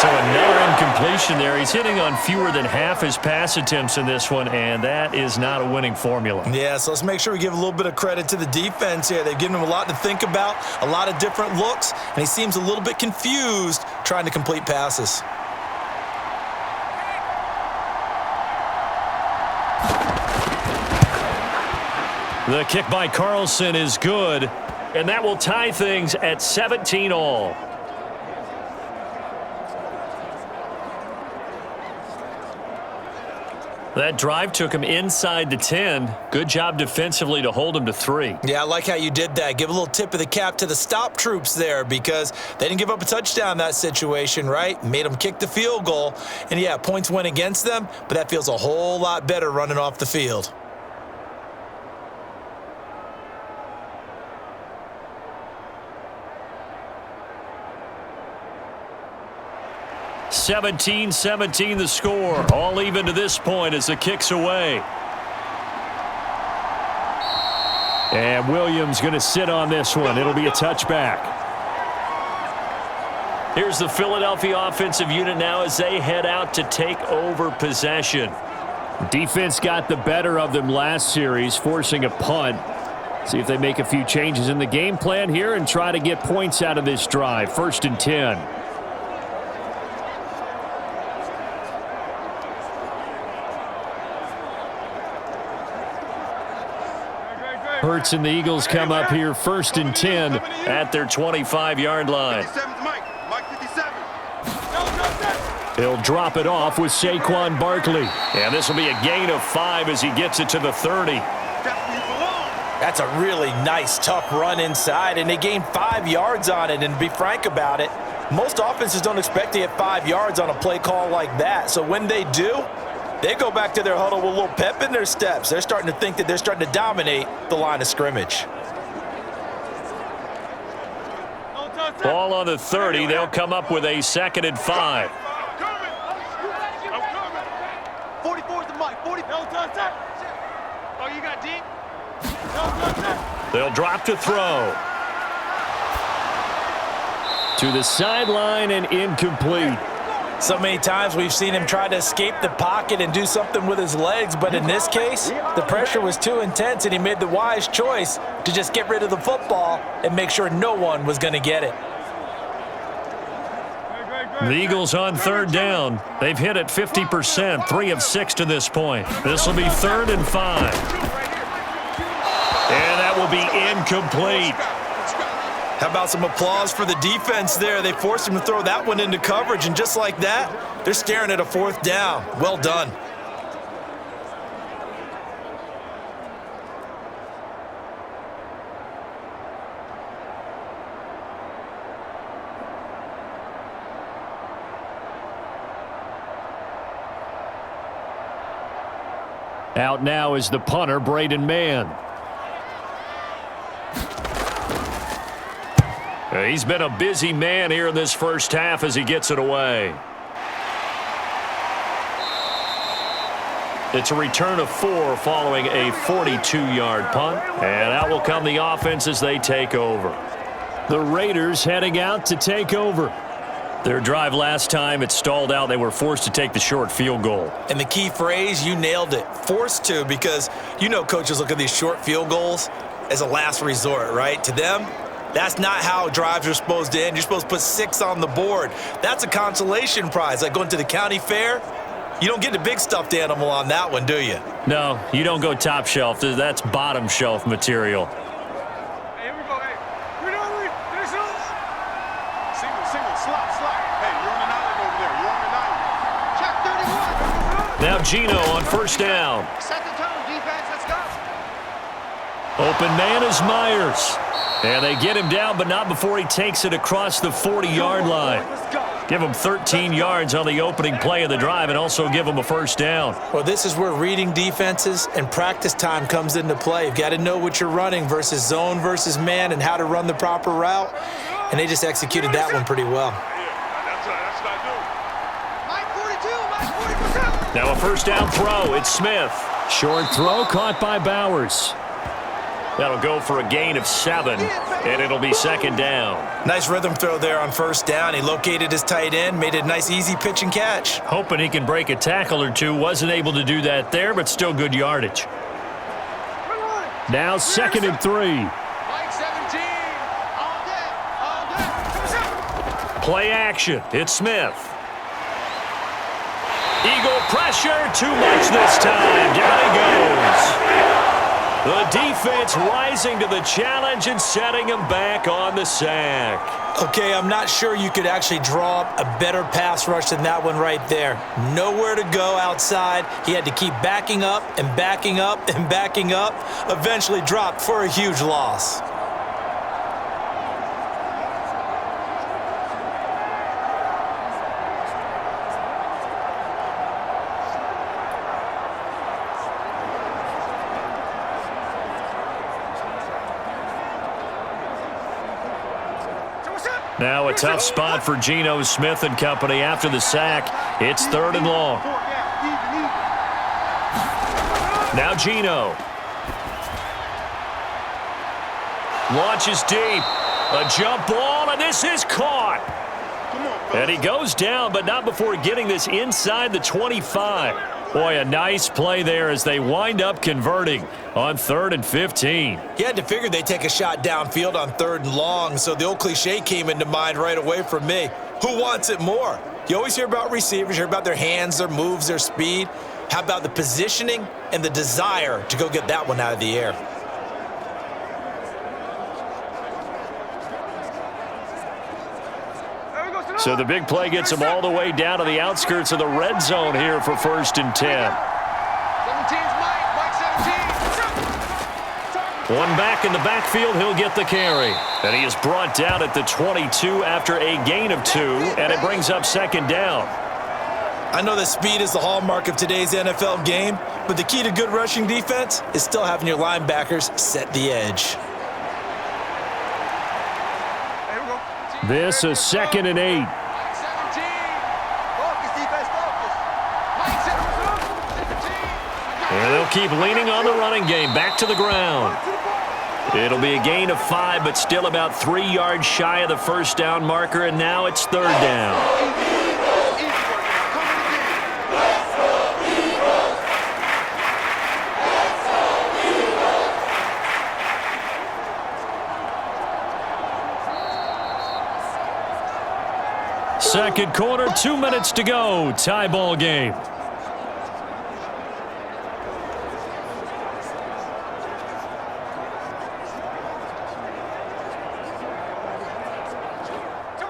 So another incompletion there. He's hitting on fewer than half his pass attempts in this one, and that is not a winning formula. Yeah, so let's make sure we give a little bit of credit to the defense here. They've given him a lot to think about, a lot of different looks, and he seems a little bit confused trying to complete passes. The kick by Carlson is good, and that will tie things at 17 all. That drive took him inside the 10. Good job defensively to hold him to 3. Yeah, I like how you did that. Give a little tip of the cap to the stop troops there because they didn't give up a touchdown in that situation, right? Made them kick the field goal. And, yeah, points went against them, but that feels a whole lot better running off the field. 17-17 the score. All even to this point as the kick's away. And Williams going to sit on this one. It'll be a touchback. Here's the Philadelphia offensive unit now as they head out to take over possession. Defense got the better of them last series, forcing a punt. See if they make a few changes in the game plan here and try to get points out of this drive. 1st and 10. Hurts and the Eagles come up here 1st and 10 at their 25-yard line. He'll drop it off with Saquon Barkley. And this will be a gain of 5 as he gets it to the 30. That's a really nice, tough run inside, and they gained 5 yards on it. And to be frank about it, most offenses don't expect to get 5 yards on a play call like that. So when they do, they go back to their huddle with a little pep in their steps. They're starting to think that they're starting to dominate the line of scrimmage. Ball on the 30. They'll come up with a 2nd and 5. 44 is the mic. 40. No touch that. Oh, you got deep? No touch that. They'll drop to throw. To the sideline and incomplete. So many times we've seen him try to escape the pocket and do something with his legs, but in this case, the pressure was too intense and he made the wise choice to just get rid of the football and make sure no one was going to get it. The Eagles on 3rd down. They've hit it 50%, 3 of 6 to this point. This will be 3rd and 5. And that will be incomplete. How about some applause for the defense there? They forced him to throw that one into coverage, and just like that, they're staring at a 4th down. Well done. Out now is the punter, Braden Mann. He's been a busy man here in this first half as he gets it away. It's a return of 4 following a 42-yard punt. And out will come the offense as they take over. The Raiders heading out to take over. Their drive last time, it stalled out. They were forced to take the short field goal. And the key phrase, you nailed it. Forced to, because you know coaches look at these short field goals as a last resort, right? To them, that's not how drives are supposed to end. You're supposed to put 6 on the board. That's a consolation prize. Like going to the county fair, you don't get the big stuffed animal on that one, do you? No, you don't go top shelf. That's bottom shelf material. Hey, here we go. Hey, finish it off. Single, slot. Hey, you're on the 9 over there. You're on the 9. Check 31. Now Gino on first down. Set the tone, defense. Let's go. Open man is Myers. And they get him down, but not before he takes it across the 40-yard line. Give him 13 yards on the opening play of the drive and also give him a first down. Well, this is where reading defenses and practice time comes into play. You've got to know what you're running versus zone versus man and how to run the proper route. And they just executed that one pretty well. Now a first down throw. It's Smith. Short throw caught by Bowers. That'll go for a gain of 7, and it'll be second down. Nice rhythm throw there on first down. He located his tight end, made a nice easy pitch and catch. Hoping he can break a tackle or two. Wasn't able to do that there, but still good yardage. Now 2nd and 3. Mike 17. All day. Play action. It's Smith. Eagle pressure. Too much this time. Down he goes. The defense rising to the challenge and setting him back on the sack. Okay, I'm not sure you could actually draw up a better pass rush than that one right there. Nowhere to go outside. He had to keep backing up and backing up and backing up. Eventually dropped for a huge loss. Now a tough spot for Geno Smith and company after the sack. It's 3rd and long. Now Geno. Launches deep. A jump ball, and this is caught. And he goes down, but not before getting this inside the 25. Boy, a nice play there as they wind up converting on 3rd and 15. You had to figure they'd take a shot downfield on 3rd and long, so the old cliche came into mind right away for me. Who wants it more? You always hear about receivers, hear about their hands, their moves, their speed. How about the positioning and the desire to go get that one out of the air? So the big play gets them all the way down to the outskirts of the red zone here for 1st and 10. 17's Mike 17. One back in the backfield, he'll get the carry. And he is brought down at the 22 after a gain of 2, and it brings up 2nd down. I know that speed is the hallmark of today's NFL game, but the key to good rushing defense is still having your linebackers set the edge. This is 2nd and 8. Mike 17. Focus, defense, focus. Mike 17. And they'll keep leaning on the running game. Back to the ground. It'll be a gain of 5, but still about 3 yards shy of the first down marker, and now it's 3rd down. Second quarter, 2 minutes to go. Tie ball game.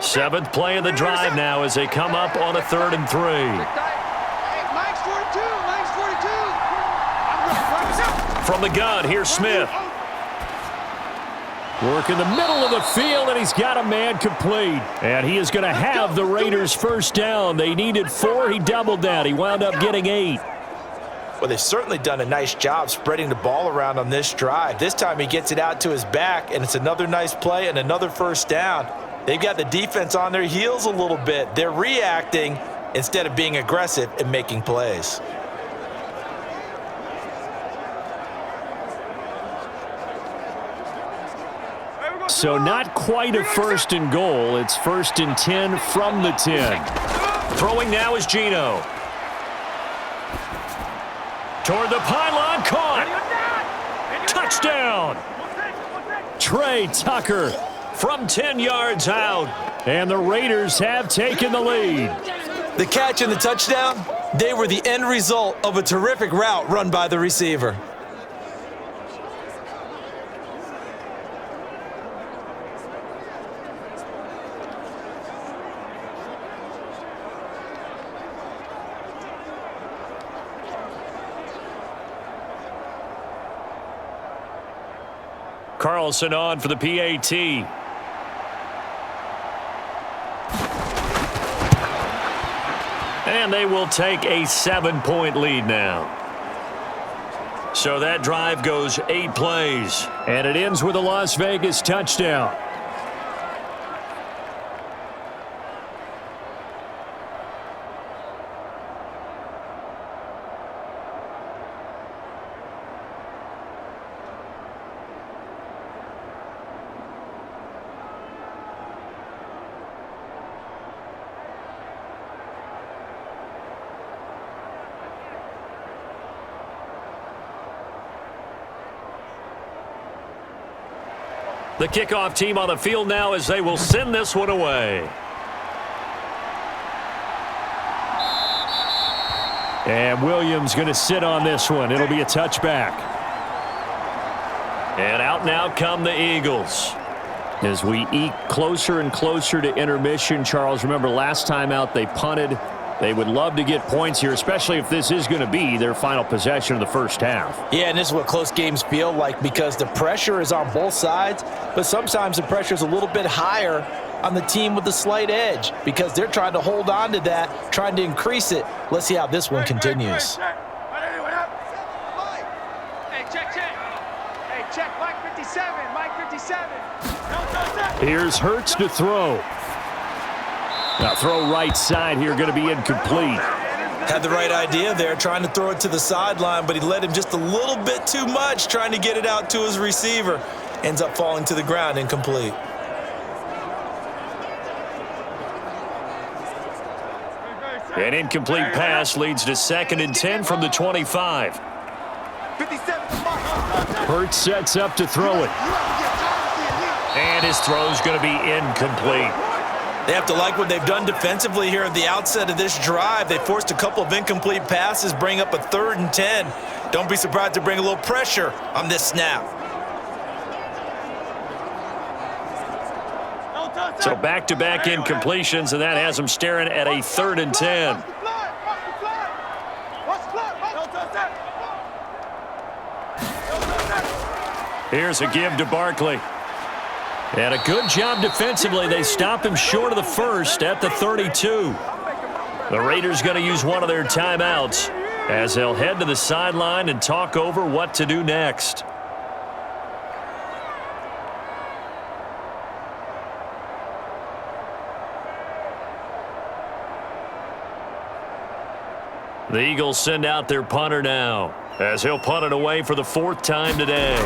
Seventh play of the drive now as they come up on a 3rd and 3. Hey, Mike's 42. Mike's 42. From the gun, here's Smith. Work in the middle of the field, and he's got a man complete. And he is going to have the Raiders first down. They needed 4. He doubled that. He wound up getting 8. Well, they've certainly done a nice job spreading the ball around on this drive. This time he gets it out to his back, and it's another nice play and another first down. They've got the defense on their heels a little bit. They're reacting instead of being aggressive and making plays. So not quite a 1st and goal. It's 1st and 10 from the 10. Throwing now is Geno. Toward the pylon, caught. Touchdown. Trey Tucker. From 10 yards out. And the Raiders have taken the lead. The catch and the touchdown, they were the end result of a terrific route run by the receiver. Carlson on for the PAT. And they will take a 7-point lead now. So that drive goes 8 plays. And it ends with a Las Vegas touchdown. The kickoff team on the field now as they will send this one away. And Williams going to sit on this one. It'll be a touchback. And out now come the Eagles. As we eke closer and closer to intermission, Charles, remember last time out they punted. They would love to get points here, especially if this is going to be their final possession of the first half. Yeah, and this is what close games feel like because the pressure is on both sides, but sometimes the pressure is a little bit higher on the team with the slight edge because they're trying to hold on to that, trying to increase it. Let's see how this one continues. Hey, check. Hey, check, Mike 57, Mike 57. Here's Hurts to throw. Now throw right side here, going to be incomplete. Had the right idea there, trying to throw it to the sideline, but he led him just a little bit too much, trying to get it out to his receiver. Ends up falling to the ground, incomplete. An incomplete pass leads to 2nd and 10 from the 25. 57. Hurts sets up to throw it. And his throw's going to be incomplete. They have to like what they've done defensively here at the outset of this drive. They forced a couple of incomplete passes, bring up a 3rd and 10. Don't be surprised to bring a little pressure on this snap. So back-to-back incompletions, and that has them staring at a 3rd and 10. Here's a give to Barkley. And a good job defensively. They stop him short of the first at the 32. The Raiders going to use one of their timeouts as they'll head to the sideline and talk over what to do next. The Eagles send out their punter now as he'll punt it away for the 4th time today.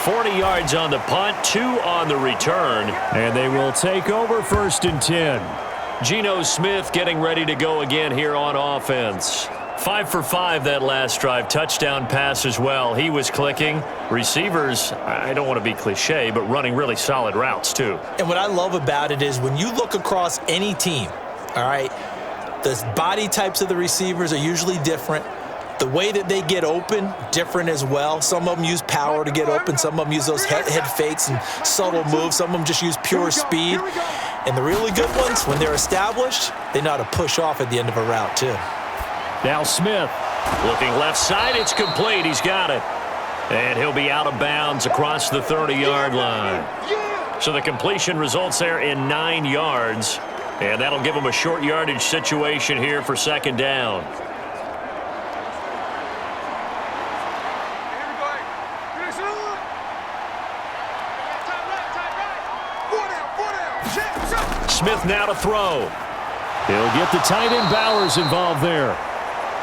$40 yards on the punt, 2 on the return. And they will take over 1st and 10. Geno Smith getting ready to go again here on offense. 5 for 5 that last drive. Touchdown pass as well. He was clicking. Receivers, I don't want to be cliche, but running really solid routes too. And what I love about it is when you look across any team, all right, the body types of the receivers are usually different. The way that they get open, different as well. Some of them use power to get open. Some of them use those head fakes and subtle moves. Some of them just use pure speed. And the really good ones, when they're established, they know how to push off at the end of a route too. Now Smith. Looking left side, it's complete. He's got it. And he'll be out of bounds across the 30-yard line. So the completion results there in 9 yards. And that'll give him a short yardage situation here for 2nd down. Smith now to throw. He'll get the tight end Bowers involved there.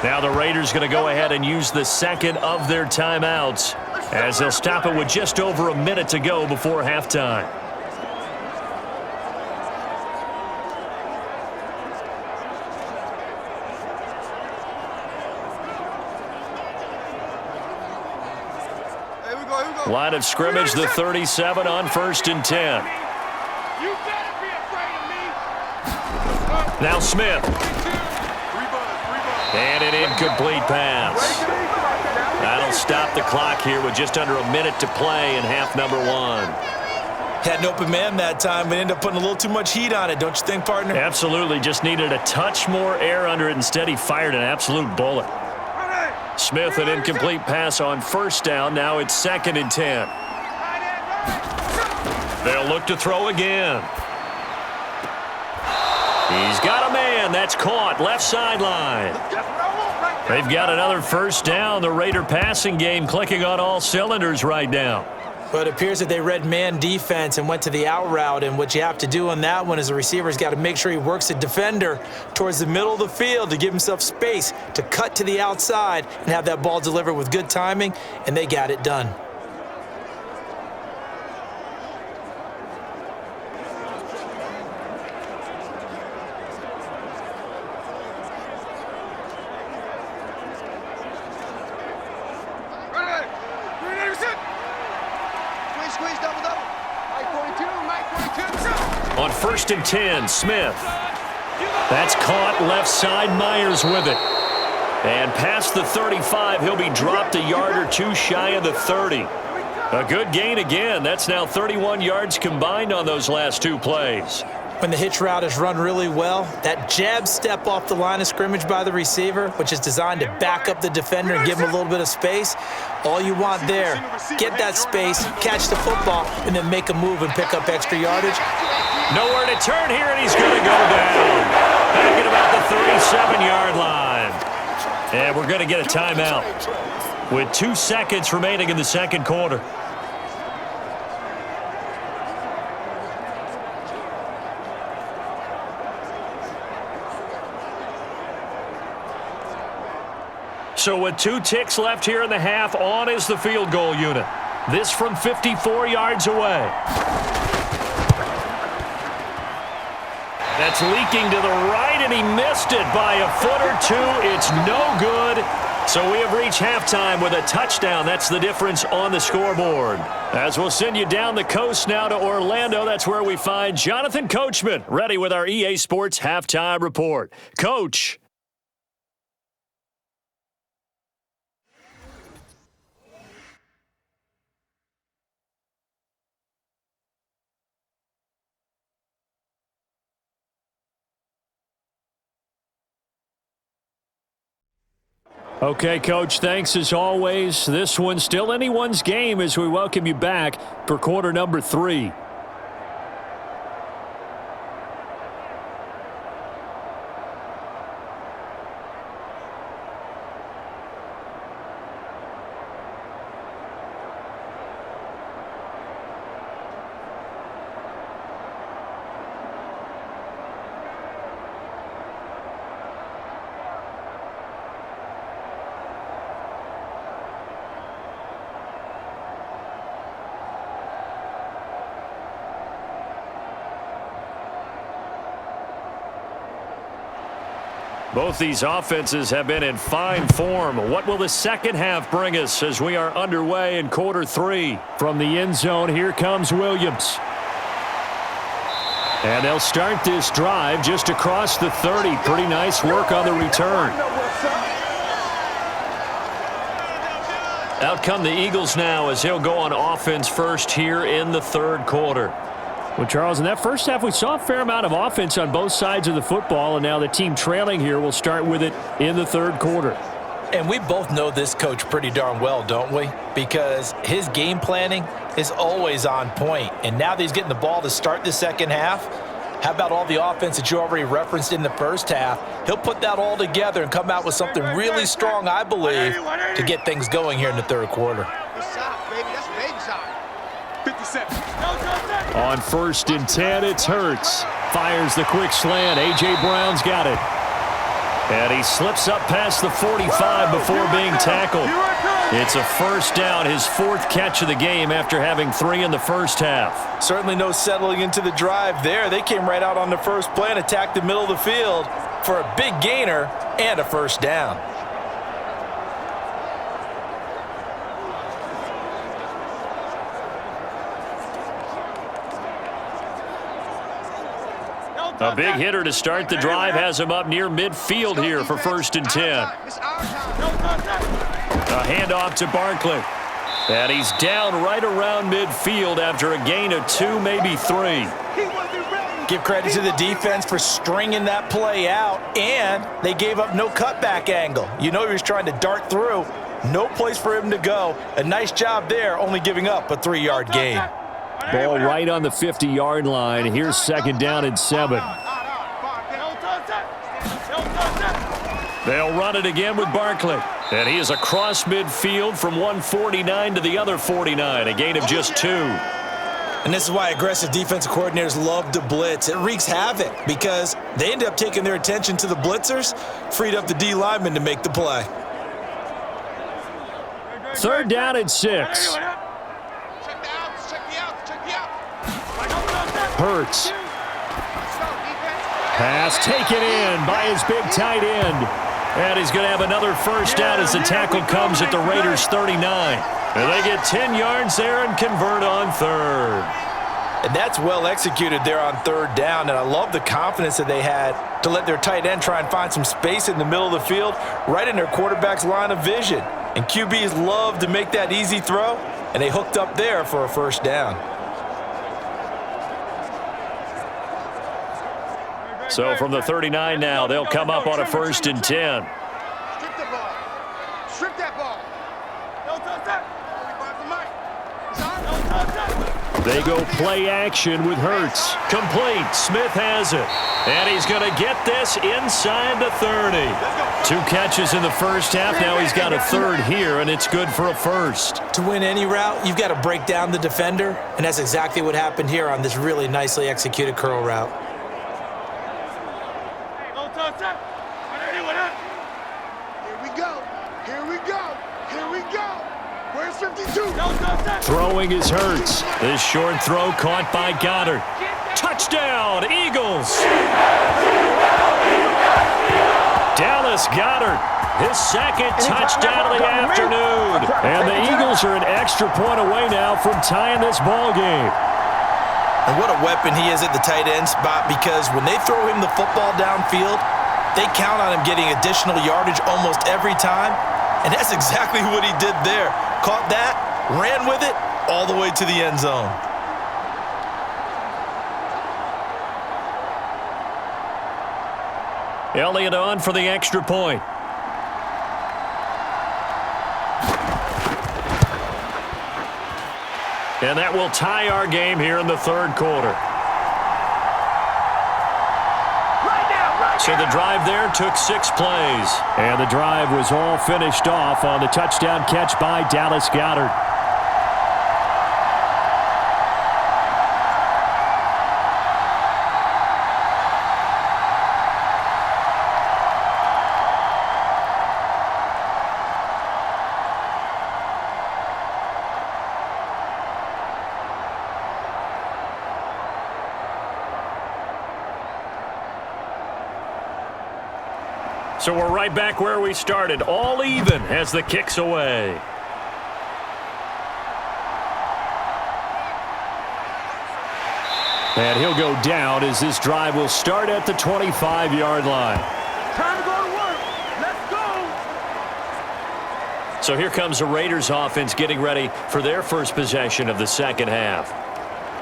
Now the Raiders going to go ahead and use the 2nd of their timeouts as they'll stop it with just over a minute to go before halftime. Line of scrimmage, the 37 on 1st and 10. Now Smith. And an incomplete pass. That'll stop the clock here with just under a minute to play in half number 1. Had an open man that time, but ended up putting a little too much heat on it, don't you think, partner? Absolutely. Just needed a touch more air under it. Instead, he fired an absolute bullet. Smith, an incomplete pass on first down. Now it's 2nd and 10. They'll look to throw again. He's got a man. That's caught. Left sideline. They've got another first down. The Raider passing game clicking on all cylinders right now. But it appears that they read man defense and went to the out route, and what you have to do on that one is the receiver's got to make sure he works the defender towards the middle of the field to give himself space to cut to the outside and have that ball delivered with good timing, and they got it done. Squeeze, double. Mike 42. On 1st and 10, Smith. That's caught left side. Myers with it. And past the 35, he'll be dropped a yard or two shy of the 30. A good gain again. That's now 31 yards combined on those last two plays. When the hitch route is run really well, that jab step off the line of scrimmage by the receiver, which is designed to back up the defender and give him a little bit of space, all you want there, get that space, catch the football, and then make a move and pick up extra yardage. Nowhere to turn here, and he's going to go down. Back at about the 37-yard line. And we're going to get a timeout with 2 seconds remaining in the second quarter. So with 2 ticks left here in the half, on is the field goal unit. This from 54 yards away. That's leaking to the right, and he missed it by a foot or two. It's no good. So we have reached halftime with a touchdown. That's the difference on the scoreboard. As we'll send you down the coast now to Orlando, that's where we find Jonathan Coachman, ready with our EA Sports Halftime Report. Coach. Okay, Coach, thanks as always. This one's still anyone's game as we welcome you back for quarter number 3. Both these offenses have been in fine form. What will the second half bring us as we are underway in quarter 3? From the end zone, here comes Williams. And they'll start this drive just across the 30. Pretty nice work on the return. Out come the Eagles now as he'll go on offense first here in the third quarter. Well, Charles, in that first half, we saw a fair amount of offense on both sides of the football, and now the team trailing here will start with it in the third quarter. And we both know this coach pretty darn well, don't we? Because his game planning is always on point. And now that he's getting the ball to start the second half, how about all the offense that you already referenced in the first half? He'll put that all together and come out with something really strong, I believe, to get things going here in the third quarter. On 1st and 10, it's Hurts. Fires the quick slant. A.J. Brown's got it. And he slips up past the 45 before being tackled. It's a first down, his 4th catch of the game after having 3 in the first half. Certainly no settling into the drive there. They came right out on the first play and attacked the middle of the field for a big gainer and a first down. A big hitter to start the drive has him up near midfield here for 1st and 10. A handoff to Barkley. And he's down right around midfield after a gain of 2, maybe 3. Give credit to the defense for stringing that play out, and they gave up no cutback angle. You know he was trying to dart through. No place for him to go. A nice job there, only giving up a 3-yard gain. Ball right on the 50-yard line. Here's 2nd down and 7. They'll run it again with Barkley. And he is across midfield from 149 to the other 49, a gain of just 2. And this is why aggressive defensive coordinators love to blitz. It wreaks havoc because they end up taking their attention to the blitzers, freed up the D lineman to make the play. 3rd down and 6. Hurts. Pass taken in by his big tight end. And he's going to have another first down as the tackle comes at the Raiders' 39. And they get 10 yards there and convert on 3rd. And that's well executed there on 3rd down, and I love the confidence that they had to let their tight end try and find some space in the middle of the field, right in their quarterback's line of vision. And QBs love to make that easy throw, and they hooked up there for a first down. So from the 39 now, they'll come up on a 1st and 10. Strip the ball. Strip that ball. No touch that. They go play action with Hurts. Complete. Smith has it. And he's going to get this inside the 30. 2 catches in the first half. Now he's got a 3rd here, and it's good for a 1st. To win any route, you've got to break down the defender, and that's exactly what happened here on this really nicely executed curl route. Here we go. Here we go. Here we go. Where's 52? Throwing is Hurts. This short throw caught by Goddard. Touchdown, Eagles! Dallas Goddard, his 2nd touchdown of the afternoon. And the Eagles are an extra point away now from tying this ball game. And what a weapon he is at the tight end spot, because when they throw him the football downfield, they count on him getting additional yardage almost every time. And that's exactly what he did there. Caught that, ran with it, all the way to the end zone. Elliott on for the extra point. And that will tie our game here in the 3rd quarter. So the drive there took 6 plays. And the drive was all finished off on the touchdown catch by Dallas Goedert. So we're right back where we started, all even as the kick's away. And he'll go down as this drive will start at the 25-yard line. Time to go to work. Let's go. So here comes the Raiders offense getting ready for their first possession of the 2nd half.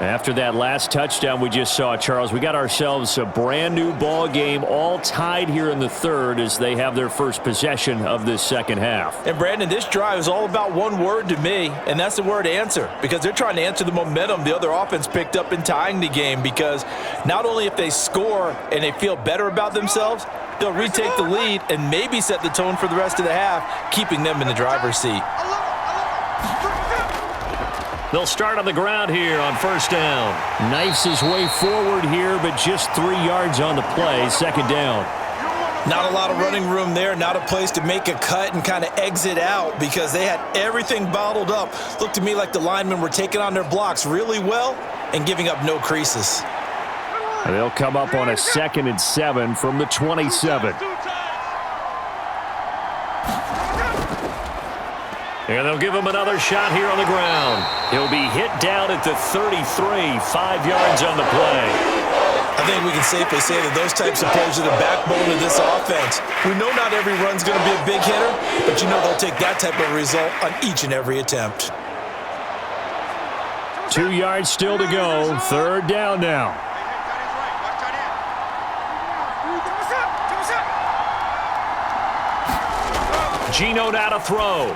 After that last touchdown we just saw, Charles, we got ourselves a brand new ball game, all tied here in the 3rd as they have their first possession of this 2nd half. And Brandon, this drive is all about one word to me, and that's the word answer, because they're trying to answer the momentum the other offense picked up in tying the game, because not only if they score and they feel better about themselves, they'll retake the lead and maybe set the tone for the rest of the half, keeping them in the driver's seat. They'll start on the ground here on 1st down. Knifes his way forward here, but just 3 yards on the play, 2nd down. Not a lot of running room there, not a place to make a cut and kind of exit out because they had everything bottled up. Looked to me like the linemen were taking on their blocks really well and giving up no creases. And they'll come up on a 2nd and 7 from the 27. And they'll give him another shot here on the ground. He'll be hit down at the 33, 5 yards on the play. I think we can safely say that those types of plays are the backbone of this offense. We know not every run's going to be a big hitter, but you know they'll take that type of result on each and every attempt. 2 yards still to go. 3rd down now. Geno now to throw.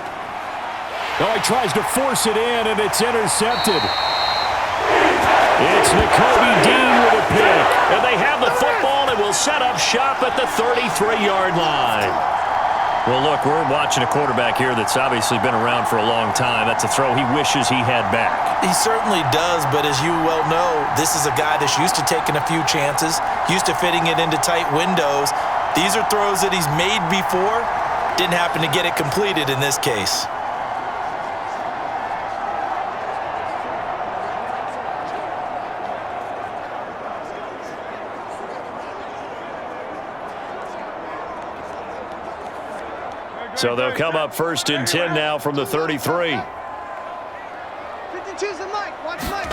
Oh, he tries to force it in, and it's intercepted. It's Nakobe Dean with a pick. And they have the football and will set up shop at the 33-yard line. Well, look, we're watching a quarterback here that's obviously been around for a long time. That's a throw he wishes he had back. He certainly does, but as you well know, this is a guy that's used to taking a few chances, used to fitting it into tight windows. These are throws that he's made before. Didn't happen to get it completed in this case. So they'll come up 1st and 10 now from the 33. 52's the Mike. Watch Mike.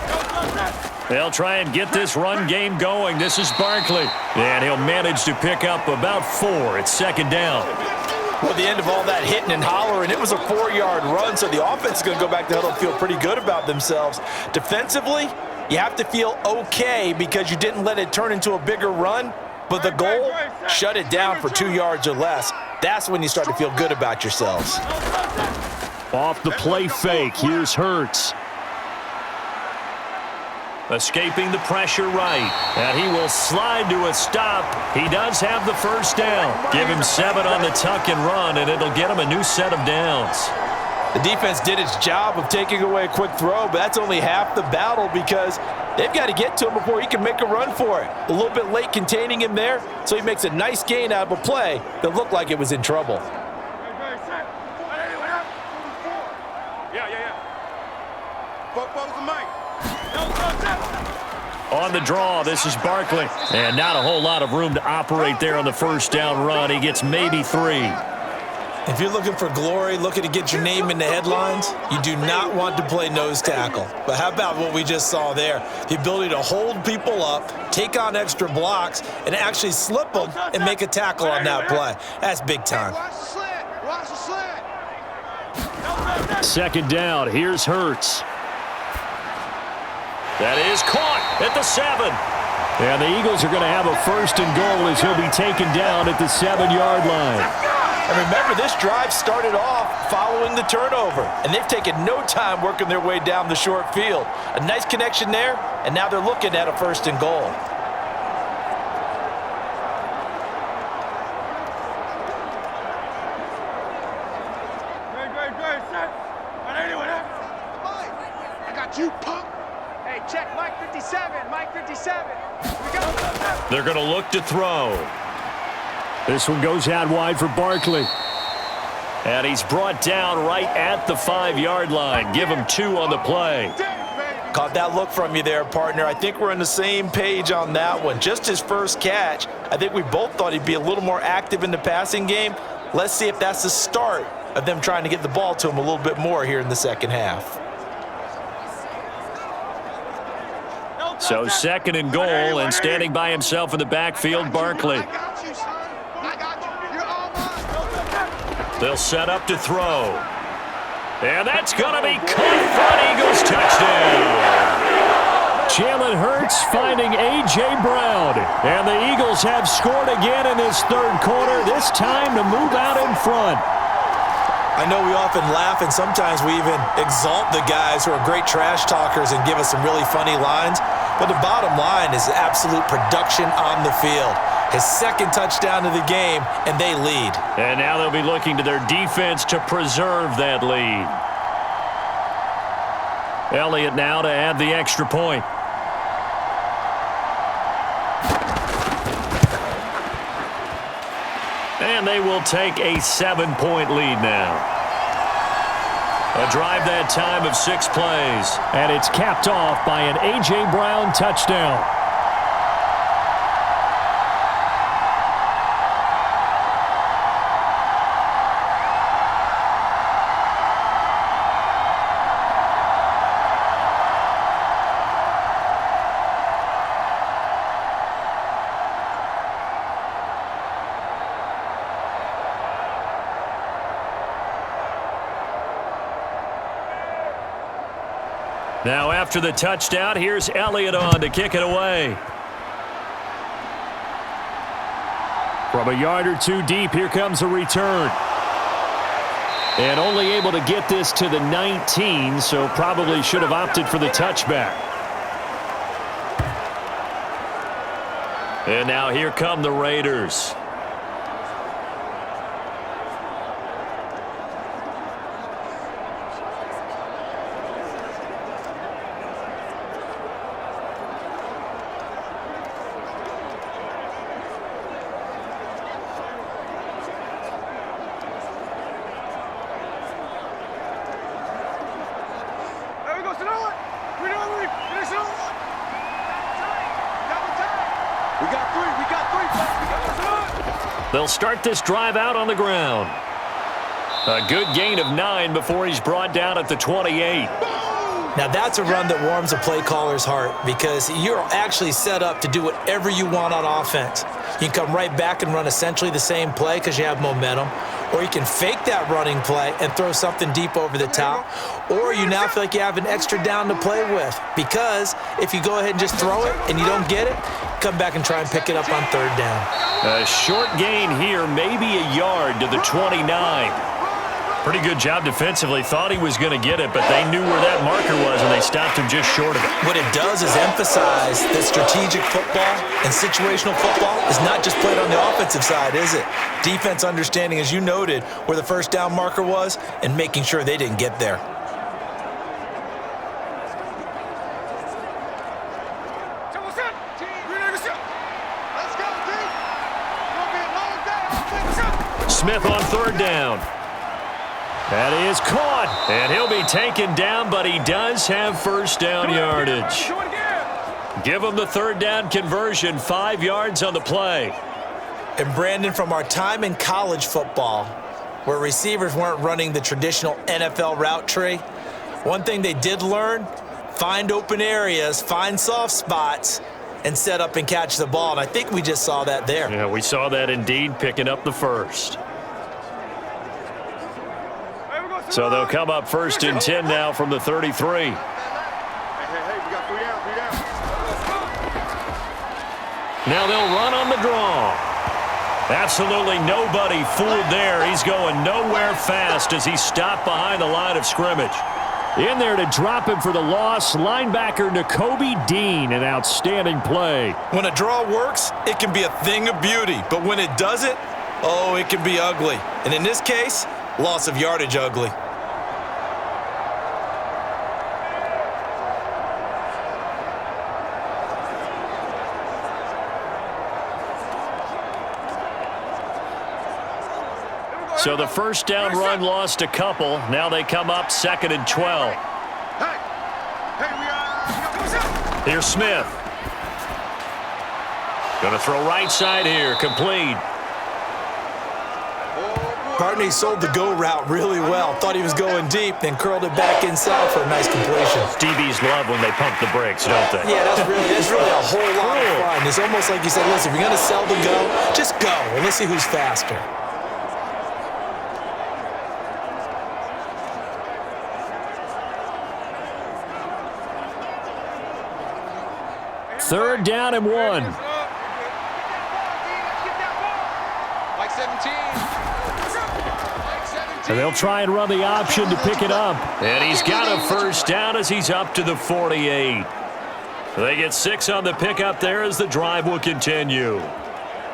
They'll try and get this run game going. This is Barkley. And he'll manage to pick up about 4. It's 2nd down. Well, the end of all that hitting and hollering, it was a 4-yard run, so the offense is going to go back to huddle and feel pretty good about themselves. Defensively, you have to feel okay because you didn't let it turn into a bigger run, but the goal, shut it down for 2 yards or less. That's when you start to feel good about yourselves. Off the play fake, here's Hurts. Escaping the pressure right. And he will slide to a stop. He does have the 1st down. Give him 7 on the tuck and run, and it'll get him a new set of downs. The defense did its job of taking away a quick throw, but that's only half the battle because they've got to get to him before he can make a run for it. A little bit late containing him there, so he makes a nice gain out of a play that looked like it was in trouble. On the draw, this is Barkley. And not a whole lot of room to operate there on the 1st down run. He gets maybe 3. If you're looking for glory, looking to get your name in the headlines, you do not want to play nose tackle. But how about what we just saw there? The ability to hold people up, take on extra blocks, and actually slip them and make a tackle on that play. That's big time. Watch the slant. Watch the slant. 2nd down, here's Hurts. That is caught at the 7. And the Eagles are going to have a 1st and goal as he'll be taken down at the 7-yard line. And remember, this drive started off following the turnover, and they've taken no time working their way down the short field. A nice connection there, and now they're looking at a 1st and goal. I got you, punk. Hey, check Mike 57. Mike 57. We go. They're going to look to throw. This one goes out wide for Barkley. And he's brought down right at the 5-yard line. Give him 2 on the play. Caught that look from you there, partner. I think we're on the same page on that one. Just his first catch. I think we both thought he'd be a little more active in the passing game. Let's see if that's the start of them trying to get the ball to him a little bit more here in the 2nd half. So 2nd and goal, and standing by himself in the backfield, Barkley. I got you, son. I got you. You're all mine. They'll set up to throw. And that's going to be caught for an Eagles touchdown. Jalen Hurts finding A.J. Brown. And the Eagles have scored again in this 3rd quarter, this time to move out in front. I know we often laugh, and sometimes we even exalt the guys who are great trash talkers and give us some really funny lines. But the bottom line is absolute production on the field. His 2nd touchdown of the game, and they lead. And now they'll be looking to their defense to preserve that lead. Elliott now to add the extra point. And they will take a 7-point lead now. A drive that time of 6 plays. And it's capped off by an A.J. Brown touchdown. Now after the touchdown, here's Elliott on to kick it away. From a yard or two deep, here comes a return. And only able to get this to the 19, so probably should have opted for the touchback. And now here come the Raiders. They'll start this drive out on the ground. A good gain of 9 before he's brought down at the 28. Now that's a run that warms a play caller's heart because you're actually set up to do whatever you want on offense. You can come right back and run essentially the same play because you have momentum, or you can fake that running play and throw something deep over the top, or you now feel like you have an extra down to play with because if you go ahead and just throw it and you don't get it, come back and try and pick it up on third down. A short gain here, maybe a yard to the 29. Pretty good job defensively. Thought he was going to get it, but they knew where that marker was, and they stopped him just short of it. What it does is emphasize that strategic football and situational football is not just played on the offensive side, is it? Defense understanding, as you noted, where the first down marker was and making sure they didn't get there. Smith on third down. That is caught, and he'll be taken down, but he does have first down yardage. Give him the third down conversion, 5 yards on the play. And Brandon, from our time in college football, where receivers weren't running the traditional NFL route tree, one thing they did learn, find open areas, find soft spots, and set up and catch the ball. And I think we just saw that there. Yeah, we saw that indeed, picking up the first. So they'll come up first and 10 now from the 33. Hey, we got 3 down, 3 down. Now they'll run on the draw. Absolutely nobody fooled there. He's going nowhere fast as he stopped behind the line of scrimmage. In there to drop him for the loss, linebacker Nakobe Dean, an outstanding play. When a draw works, it can be a thing of beauty. But when it doesn't, oh, it can be ugly. And in this case, loss of yardage ugly. So the first down run lost a couple. Now they come up 2nd and 12. Here's Smith. Going to throw right side here. Complete. Partner, he sold the go route really well. Thought he was going deep, then curled it back inside for a nice completion. DBs love when they pump the brakes, don't they? Yeah, that's really a whole lot of fun. It's almost like you said, listen, if you're going to sell the go, just go, and let's see who's faster. Third down and 1. Like 17. And they'll try and run the option to pick it up. And he's got a first down as he's up to the 48. They get 6 on the pickup there as the drive will continue.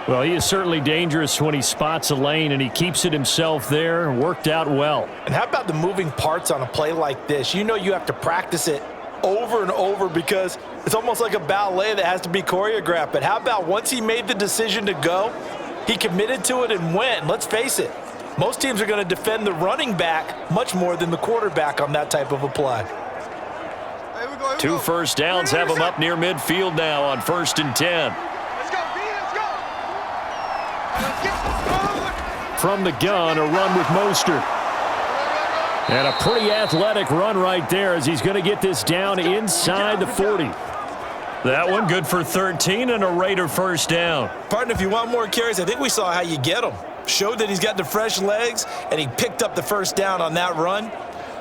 Well, he is certainly dangerous when he spots a lane, and he keeps it himself there. Worked out well. And how about the moving parts on a play like this? You know you have to practice it over and over because it's almost like a ballet that has to be choreographed. But how about once he made the decision to go, he committed to it and went. Let's face it, most teams are going to defend the running back much more than the quarterback on that type of a play. Two first downs have him up near midfield now on 1st and 10. Let's go, B, let's go. Let's get From the gun, a run with Mostert. And a pretty athletic run right there as he's going to get this down inside the 40. That one good for 13 and a Raider first down. Partner, if you want more carries, I think we saw how you get them. Showed that he's got the fresh legs, and he picked up the first down on that run.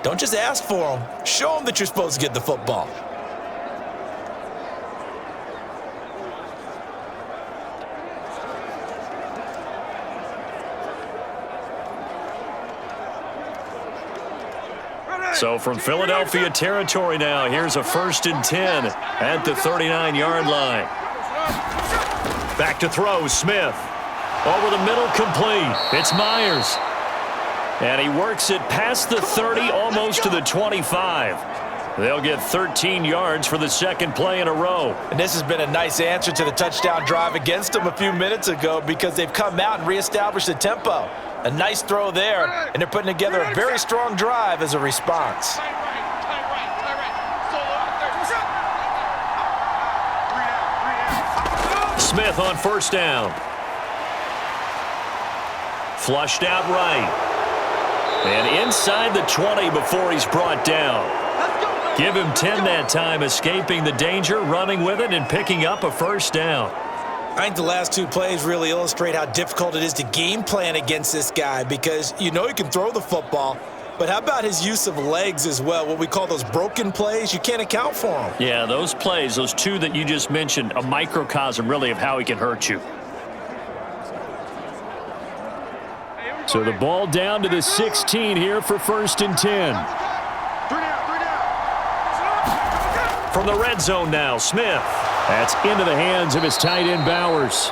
Don't just ask for them. Show them that you're supposed to get the football. So from Philadelphia territory now, here's a 1st and 10 at the 39-yard line. Back to throw, Smith. Over the middle, complete. It's Myers. And he works it past the 30, almost to the 25. They'll get 13 yards for the second play in a row. And this has been a nice answer to the touchdown drive against them a few minutes ago because they've come out and reestablished the tempo. A nice throw there, and they're putting together a very strong drive as a response. Smith on 1st down. Flushed out right. And inside the 20 before he's brought down. Give him 10 that time, escaping the danger, running with it, and picking up a 1st down. I think the last 2 plays really illustrate how difficult it is to game plan against this guy because you know he can throw the football, but how about his use of legs as well, what we call those broken plays? You can't account for them. Yeah, those plays, those 2 that you just mentioned, a microcosm really of how he can hurt you. So the ball down to the 16 here for 1st and 10. From the red zone now, Smith. That's into the hands of his tight end, Bowers.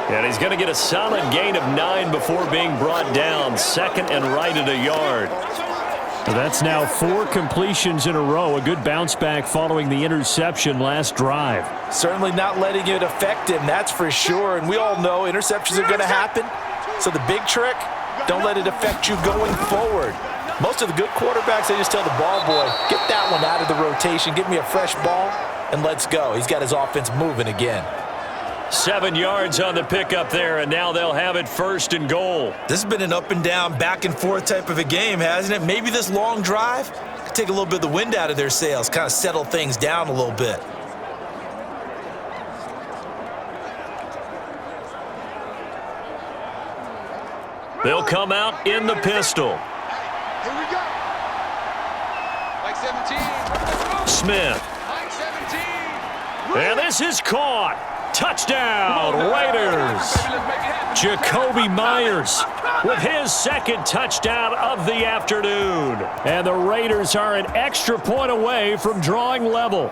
And he's going to get a solid gain of 9 before being brought down. 2nd and right at a yard. So that's now 4 completions in a row. A good bounce back following the interception last drive. Certainly not letting it affect him, that's for sure. And we all know interceptions are going to happen. So the big trick, don't let it affect you going forward. Most of the good quarterbacks, they just tell the ball boy, get that one out of the rotation, give me a fresh ball, and let's go. He's got his offense moving again. 7 yards on the pickup there, and now they'll have it 1st and goal. This has been an up and down, back and forth type of a game, hasn't it? Maybe this long drive could take a little bit of the wind out of their sails, kind of settle things down a little bit. They'll come out in the pistol. Here we go. Like 17. Smith. Like 17. And this is caught. Touchdown, Raiders. Jacoby Myers With his 2nd touchdown of the afternoon. And the Raiders are an extra point away from drawing level.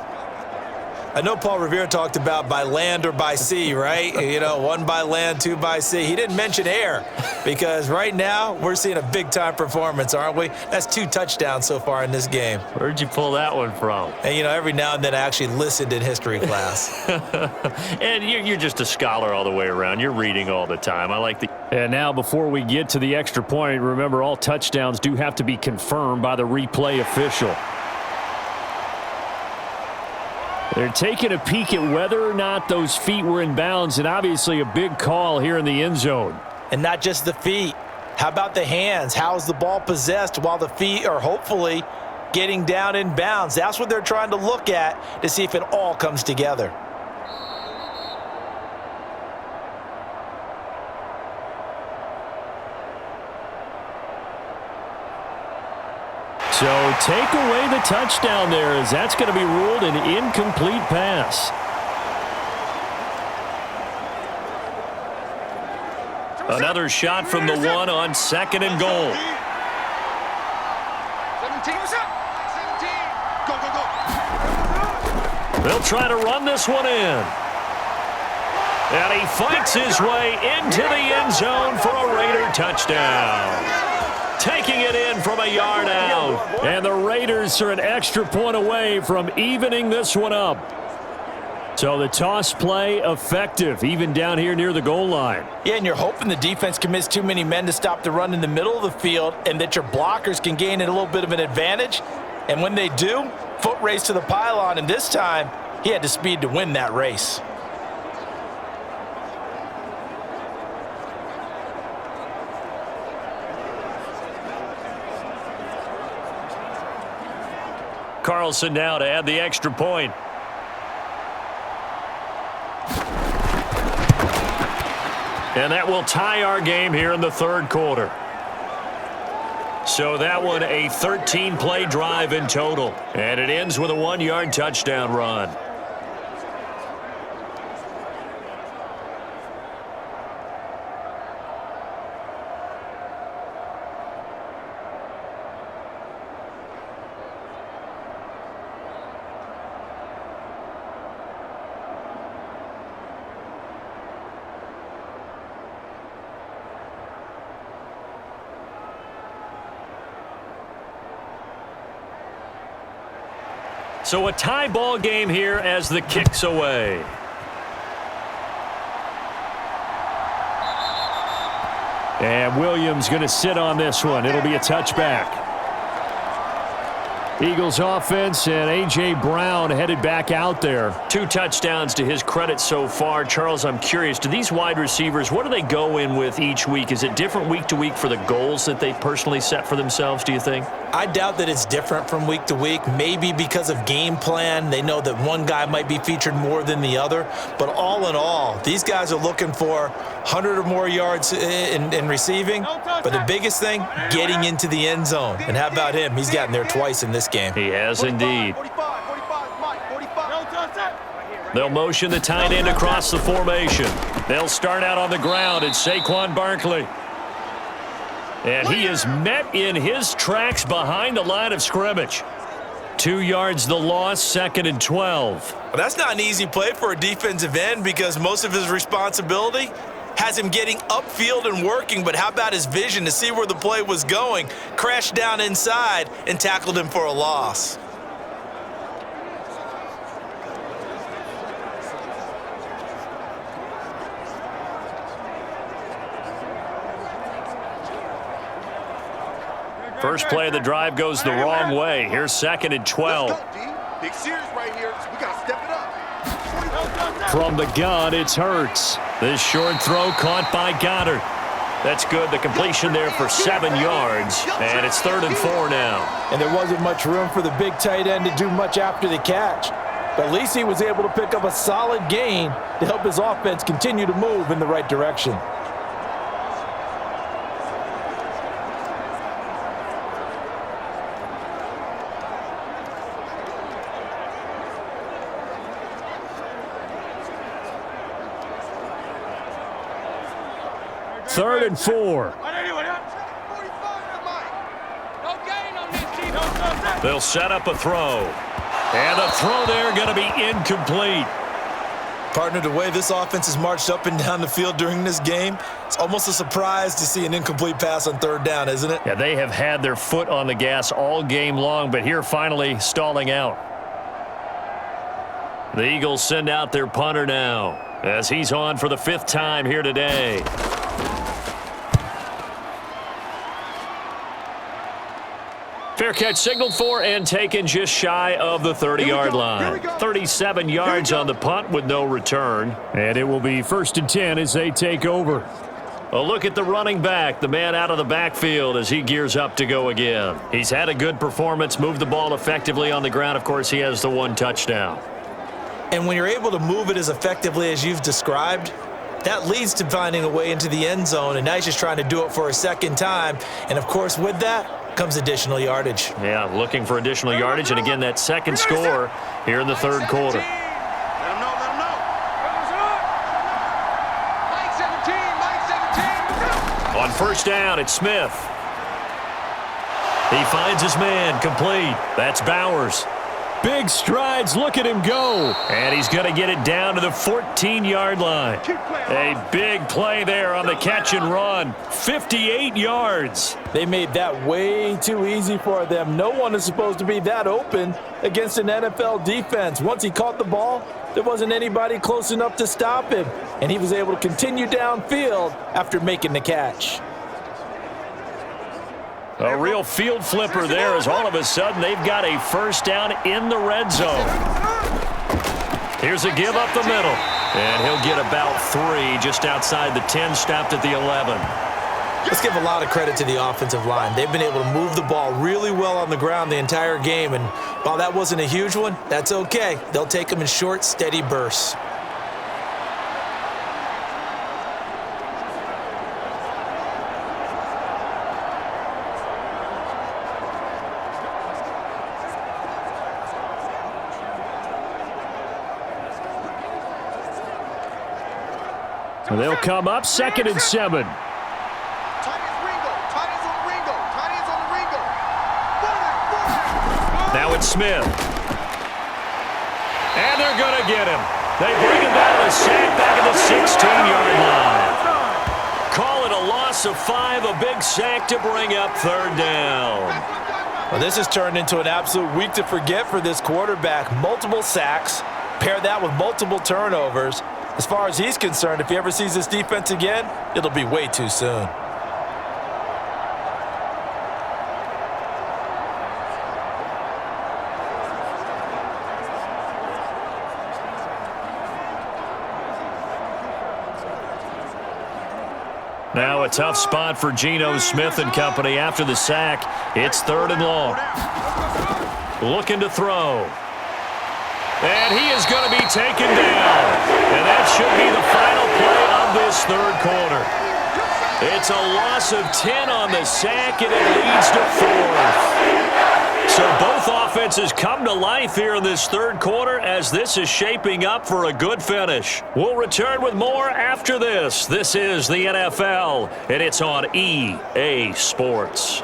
I know Paul Revere talked about by land or by sea, right? You know, 1 by land, 2 by sea. He didn't mention air because right now we're seeing a big-time performance, aren't we? That's 2 touchdowns so far in this game. Where'd you pull that one from? And, you know, every now and then I actually listened in history class. And you're just a scholar all the way around. You're reading all the time. I like the... And now before we get to the extra point, remember all touchdowns do have to be confirmed by the replay official. They're taking a peek at whether or not those feet were in bounds, and obviously a big call here in the end zone. And not just the feet. How about the hands? How's the ball possessed while the feet are hopefully getting down in bounds? That's what they're trying to look at to see if it all comes together. So take away the touchdown there, as that's going to be ruled an incomplete pass. Another shot from the 1 on 2nd and goal. 17. 17. Go, go, go. They'll try to run this one in. And he fights his way into the end zone for a Raider touchdown. Taking it in from a yard out. And the Raiders are an extra point away from evening this one up. So the toss play effective, even down here near the goal line. Yeah, and you're hoping the defense commits too many men to stop the run in the middle of the field and that your blockers can gain a little bit of an advantage. And when they do, foot race to the pylon, and this time he had the speed to win that race. Carlson now to add the extra point. And that will tie our game here in the 3rd quarter. So that one a 13-play drive in total. And it ends with a 1-yard touchdown run. So a tie ball game here as the kick's away. And Williams going to sit on this one. It'll be a touchback. Eagles offense and A.J. Brown headed back out there. 2 touchdowns to his credit so far. Charles, I'm curious, do these wide receivers, what do they go in with each week? Is it different week to week for the goals that they personally set for themselves, do you think? I doubt that it's different from week to week. Maybe because of game plan, they know that one guy might be featured more than the other. But all in all, these guys are looking for 100 or more yards in receiving. But the biggest thing, getting into the end zone. And how about him? He's gotten there twice in this game. He has indeed. 45, Mike, 45. They'll motion the tight end across the formation. They'll start out on the ground. It's Saquon Barkley. And he is met in his tracks behind the line of scrimmage. 2 yards the loss, 2nd and 12. Well, that's not an easy play for a defensive end because most of his responsibility has him getting upfield and working, but how about his vision to see where the play was going, crashed down inside, and tackled him for a loss. First play of the drive goes the wrong way. Here's 2nd and 12. Big series right here. We got to step it up. From the gun, it's Hurts. This short throw caught by Goddard. That's good. The completion there for 7 yards. And it's 3rd and 4 now. And there wasn't much room for the big tight end to do much after the catch. But at least he was able to pick up a solid gain to help his offense continue to move in the right direction. Third and 4. They'll set up a throw. And the throw there going to be incomplete. Partner, the way this offense has marched up and down the field during this game, it's almost a surprise to see an incomplete pass on 3rd down, isn't it? Yeah, they have had their foot on the gas all game long, but here finally stalling out. The Eagles send out their punter now as he's on for the 5th time here today. Fair catch signaled for and taken just shy of the 30-yard line. 37 yards on the punt with no return. And it will be 1st and 10 as they take over. A look at the running back, the man out of the backfield as he gears up to go again. He's had a good performance, moved the ball effectively on the ground. Of course, he has the 1 touchdown. And when you're able to move it as effectively as you've described, that leads to finding a way into the end zone, and now he's just trying to do it for a 2nd time. And, of course, with that comes additional yardage. Yeah, looking for additional yardage, and again, that 2nd score here in the 3rd quarter. Let him know, let him know. Mike 17, Mike 17. On 1st down, it's Smith. He finds his man, complete. That's Bowers. Big strides, look at him go. And he's going to get it down to the 14-yard line. A big play there on the catch and run. 58 yards. They made that way too easy for them. No one is supposed to be that open against an NFL defense. Once he caught the ball, there wasn't anybody close enough to stop him. And he was able to continue downfield after making the catch. A real field flipper there as all of a sudden they've got a 1st down in the red zone. Here's a give up the middle. And he'll get about 3 just outside the 10, stopped at the 11. Let's give a lot of credit to the offensive line. They've been able to move the ball really well on the ground the entire game. And while that wasn't a huge one, that's okay. They'll take them in short, steady bursts. So they'll come up 2nd and 7. Tight ends Ringo. Tight ends on Ringo. Tight ends on the Ringo. Now it's Smith. And they're going to get him. They bring him down to a sack back at the 16-yard line. Call it a loss of 5, a big sack to bring up 3rd down. Well, this has turned into an absolute week to forget for this quarterback. Multiple sacks, pair that with multiple turnovers. As far as he's concerned, if he ever sees this defense again, it'll be way too soon. Now a tough spot for Geno Smith and company after the sack. It's 3rd and long. Looking to throw. And he is going to be taken down. And that should be the final play of this 3rd quarter. It's a loss of 10 on the sack, and it leads to 4th. So both offenses come to life here in this 3rd quarter as this is shaping up for a good finish. We'll return with more after this. This is the NFL, and it's on EA Sports.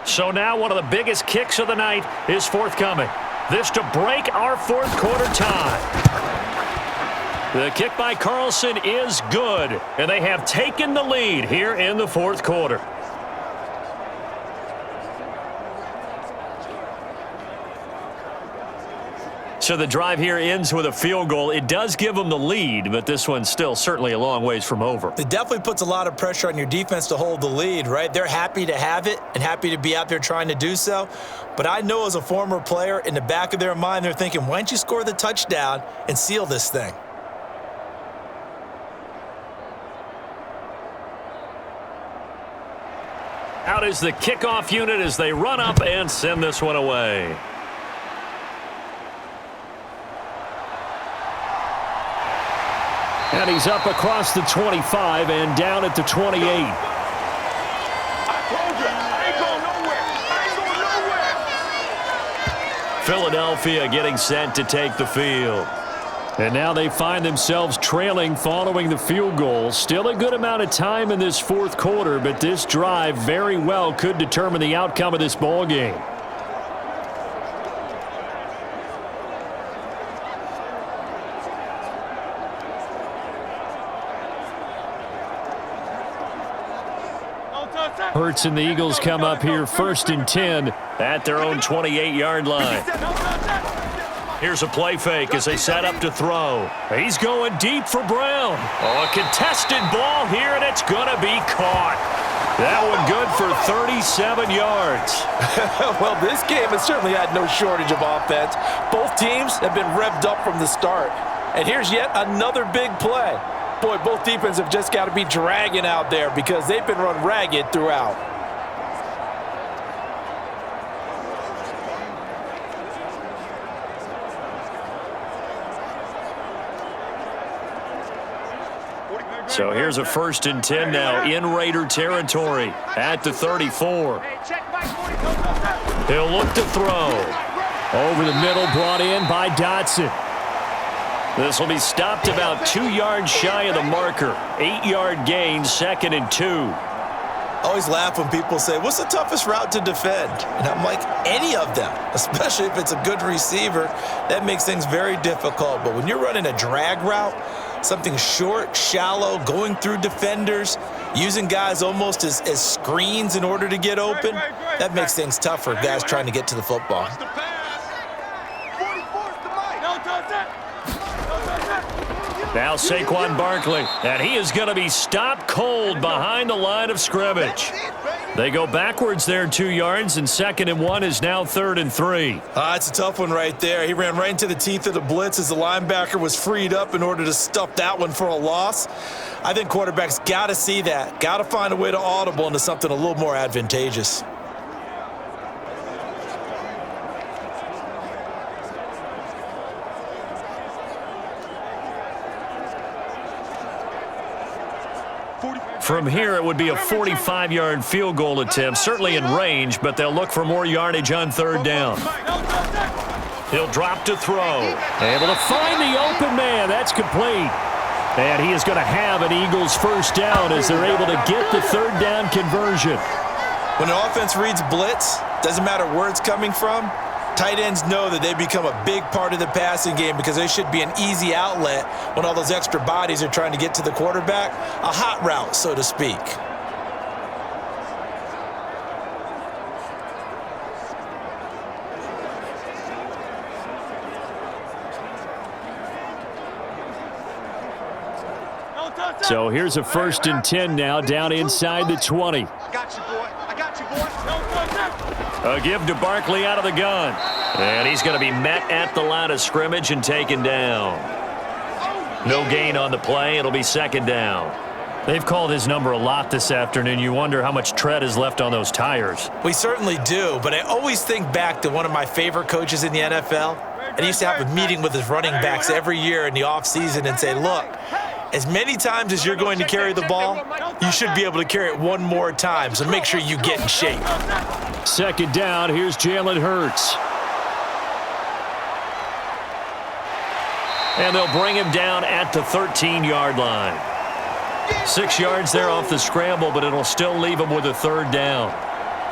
So now one of the biggest kicks of the night is forthcoming. This to break our 4th quarter tie. The kick by Carlson is good, and they have taken the lead here in the 4th quarter. So the drive here ends with a field goal. It does give them the lead, but this one's still certainly a long ways from over. It definitely puts a lot of pressure on your defense to hold the lead, right? They're happy to have it and happy to be out there trying to do so. But I know as a former player, in the back of their mind, they're thinking, why don't you score the touchdown and seal this thing? Out is the kickoff unit as they run up and send this one away. And he's up across the 25 and down at the 28. Philadelphia getting set to take the field. And now they find themselves trailing following the field goal. Still a good amount of time in this 4th quarter, but this drive very well could determine the outcome of this ball game. Hurts and the Eagles come up here 1st and 10 at their own 28-yard line. Here's a play fake as they set up to throw. He's going deep for Brown. Oh, a contested ball here, and it's going to be caught. That one good for 37 yards. Well, this game has certainly had no shortage of offense. Both teams have been revved up from the start. And here's yet another big play. Boy, both defenses have just got to be dragging out there because they've been run ragged throughout. So here's a 1st and 10 now in Raider territory at the 34. He'll look to throw. Over the middle, brought in by Dotson. This will be stopped about 2 yards shy of the marker. 8-yard gain, 2nd and 2. I always laugh when people say, what's the toughest route to defend? And I'm like, any of them, especially if it's a good receiver. That makes things very difficult. But when you're running a drag route, something short, shallow, going through defenders, using guys almost as screens in order to get open, that makes things tough for guys trying to get to the football. Now Saquon Barkley, and he is going to be stopped cold behind the line of scrimmage. They go backwards there 2 yards, and 2nd and 1 is now 3rd and 3. It's a tough one right there. He ran right into the teeth of the blitz as the linebacker was freed up in order to stuff that one for a loss. I think quarterbacks got to see that, got to find a way to audible into something a little more advantageous. From here, it would be a 45-yard field goal attempt, certainly in range, but they'll look for more yardage on third down. He'll drop to throw. Able to find the open man. That's complete. And he is going to have an Eagles first down as they're able to get the third down conversion. When an offense reads blitz, doesn't matter where it's coming from, tight ends know that they become a big part of the passing game because they should be an easy outlet when all those extra bodies are trying to get to the quarterback. A hot route, so to speak. So here's a 1st and 10 now down inside the 20. I got you, boy. I got you, boy. A give to Barkley out of the gun. And he's going to be met at the line of scrimmage and taken down. No gain on the play. It'll be second down. They've called his number a lot this afternoon. You wonder how much tread is left on those tires. We certainly do, but I always think back to one of my favorite coaches in the NFL. And he used to have a meeting with his running backs every year in the offseason and say, look, as many times as you're going to carry the ball, you should be able to carry it one more time, so make sure you get in shape. Second down, here's Jalen Hurts. And they'll bring him down at the 13-yard line. 6 yards there off the scramble, but it'll still leave him with a third down.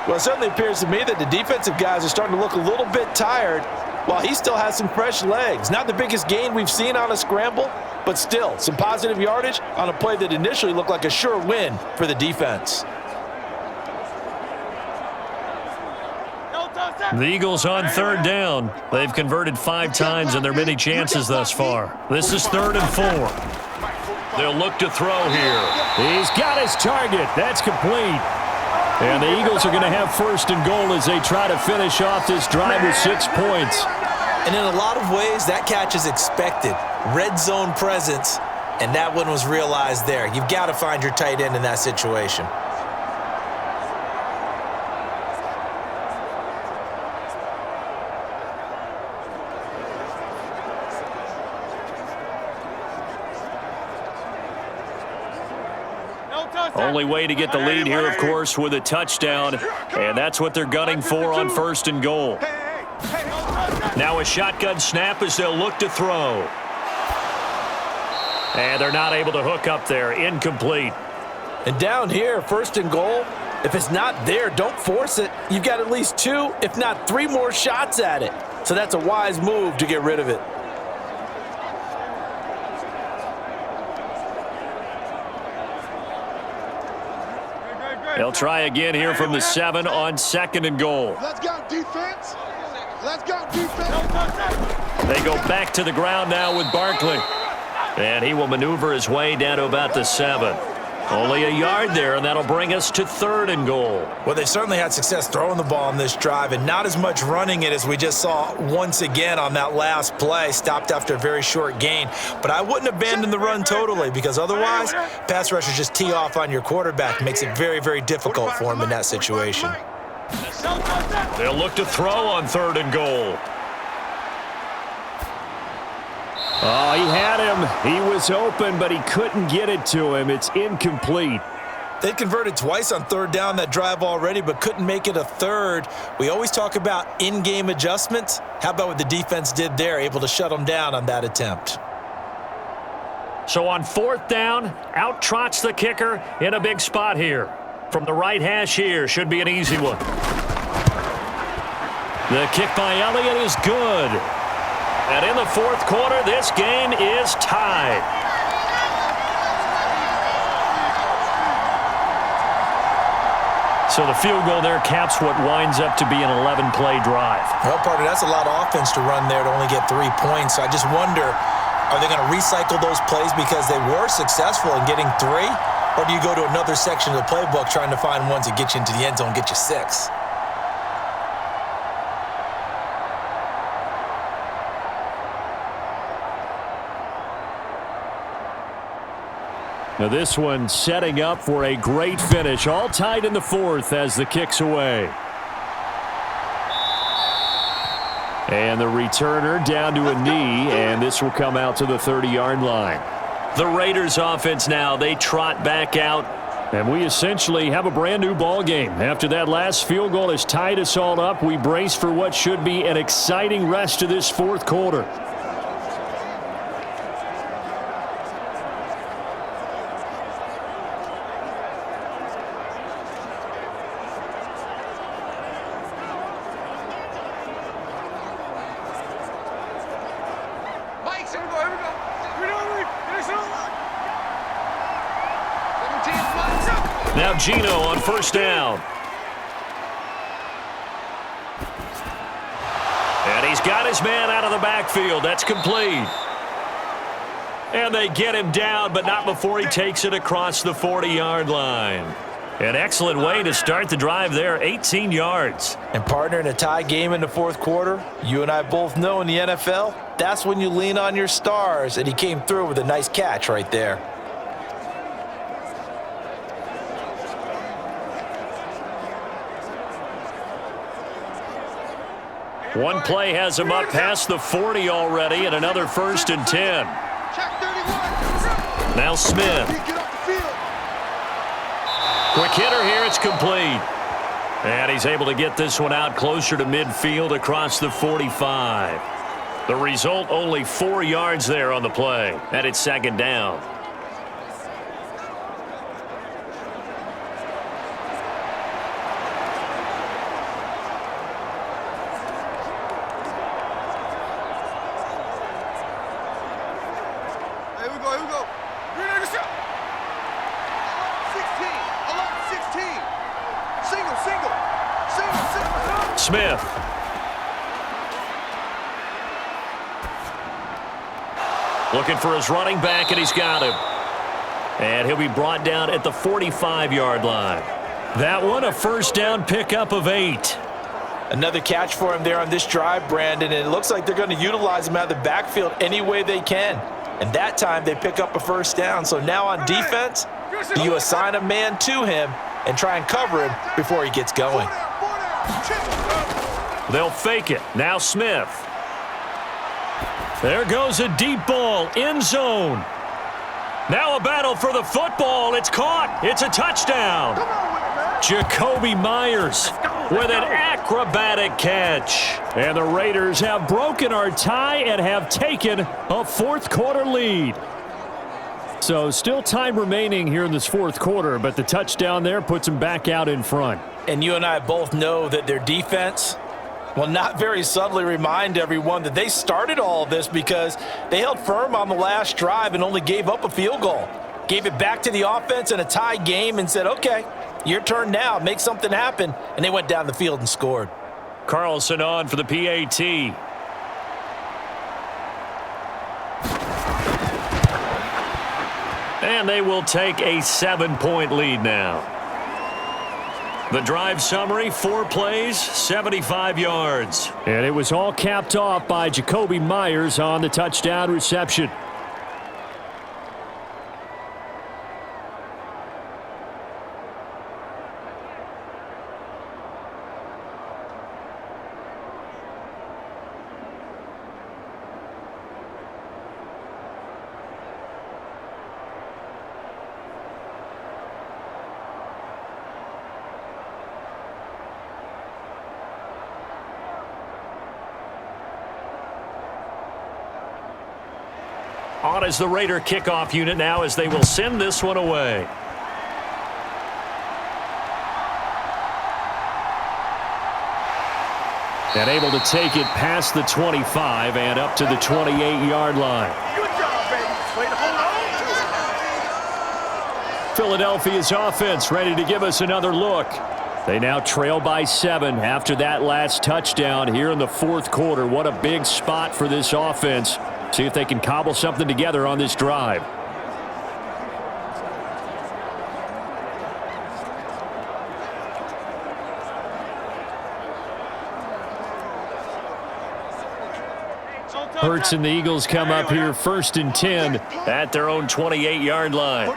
Well, it certainly appears to me that the defensive guys are starting to look a little bit tired while he still has some fresh legs. Not the biggest gain we've seen on a scramble, but still some positive yardage on a play that initially looked like a sure win for the defense. The Eagles on third down. They've converted 5 times in their many chances thus far. This is 3rd and 4. They'll look to throw here. He's got his target. That's complete. And the Eagles are going to have 1st and goal as they try to finish off this drive with 6 points. And in a lot of ways, that catch is expected. Red zone presence, and that one was realized there. You've got to find your tight end in that situation. Only way to get the lead here, of course, with a touchdown, and that's what they're gunning for on 1st and goal. Now a shotgun snap as they'll look to throw. And they're not able to hook up there. Incomplete. And down here, 1st and goal, if it's not there, don't force it. You've got at least 2, if not 3 more shots at it. So that's a wise move to get rid of it. They'll try again here from the 7 on 2nd and goal. Let's go, defense. Let's go, defense. They go back to the ground now with Barkley. And he will maneuver his way down to about the 7. Only a yard there, and that'll bring us to 3rd and goal. Well, they've certainly had success throwing the ball on this drive, and not as much running it as we just saw once again on that last play, stopped after a very short gain. But I wouldn't abandon the run totally, because otherwise, pass rushers just tee off on your quarterback. Makes it very, very difficult for him in that situation. They'll look to throw on 3rd and goal. Oh, he had him. He was open, but he couldn't get it to him. It's incomplete. They converted twice on 3rd down that drive already, but couldn't make it a 3rd. We always talk about in-game adjustments. How about what the defense did there, able to shut them down on that attempt? So on 4th down, out trots the kicker in a big spot here. From the right hash here, should be an easy one. The kick by Elliott is good. And in the 4th quarter, this game is tied. So the field goal there caps what winds up to be an 11-play drive. Well, partner, that's a lot of offense to run there to only get 3 points. So I just wonder, are they going to recycle those plays because they were successful in getting 3? Or do you go to another section of the playbook trying to find ones that get you into the end zone and get you 6? Now this one setting up for a great finish. All tied in the 4th as the kick's away. And the returner down to a knee, and this will come out to the 30-yard line. The Raiders offense now, they trot back out And we essentially have a brand new ball game. After that last field goal has tied us all up, we brace for what should be an exciting rest of this fourth quarter. Now Gino on first down. And he's got his man out of the backfield. That's complete. And they get him down, but not before he takes it across the 40-yard line. An excellent way to start the drive there, 18 yards. And partner, in a tie game in the fourth quarter, you and I both know in the NFL, that's when you lean on your stars, and he came through with a nice catch right there. One play has him up past the 40 already, and another 1st and 10. Now Smith. Quick hitter here, it's complete. And he's able to get this one out closer to midfield across the 45. The result, only 4 yards there on the play. And it's 2nd down. Smith. Looking for his running back, and he's got him. And he'll be brought down at the 45-yard line. That one, a first down pickup of 8. Another catch for him there on this drive, Brandon, and it looks like they're going to utilize him out of the backfield any way they can. And that time they pick up a first down. So now on defense, you assign a man to him and try and cover him before he gets going. They'll fake it. Now Smith. There goes a deep ball, end zone. Now a battle for the football. It's caught. It's a touchdown. Jacoby Myers with an acrobatic catch. And the Raiders have broken our tie and have taken a fourth quarter lead. So still time remaining here in this fourth quarter, but the touchdown there puts them back out in front. And you and I both know that their defense will not very subtly remind everyone that they started all of this because they held firm on the last drive and only gave up a field goal. Gave it back to the offense in a tie game and said, okay, your turn now, make something happen. And they went down the field and scored. Carlson on for the PAT. And they will take a 7-point lead now. The drive summary, 4 plays, 75 yards. And it was all capped off by Jacoby Myers on the touchdown reception. On is the Raider kickoff unit now as they will send this one away. And able to take it past the 25 and up to the 28-yard line. Good job, baby. Way to hold on. Philadelphia's offense ready to give us another look. They now trail by 7 after that last touchdown here in the fourth quarter. What a big spot for this offense. See if they can cobble something together on this drive. Hurts and the Eagles come up here 1st and 10 at their own 28-yard line.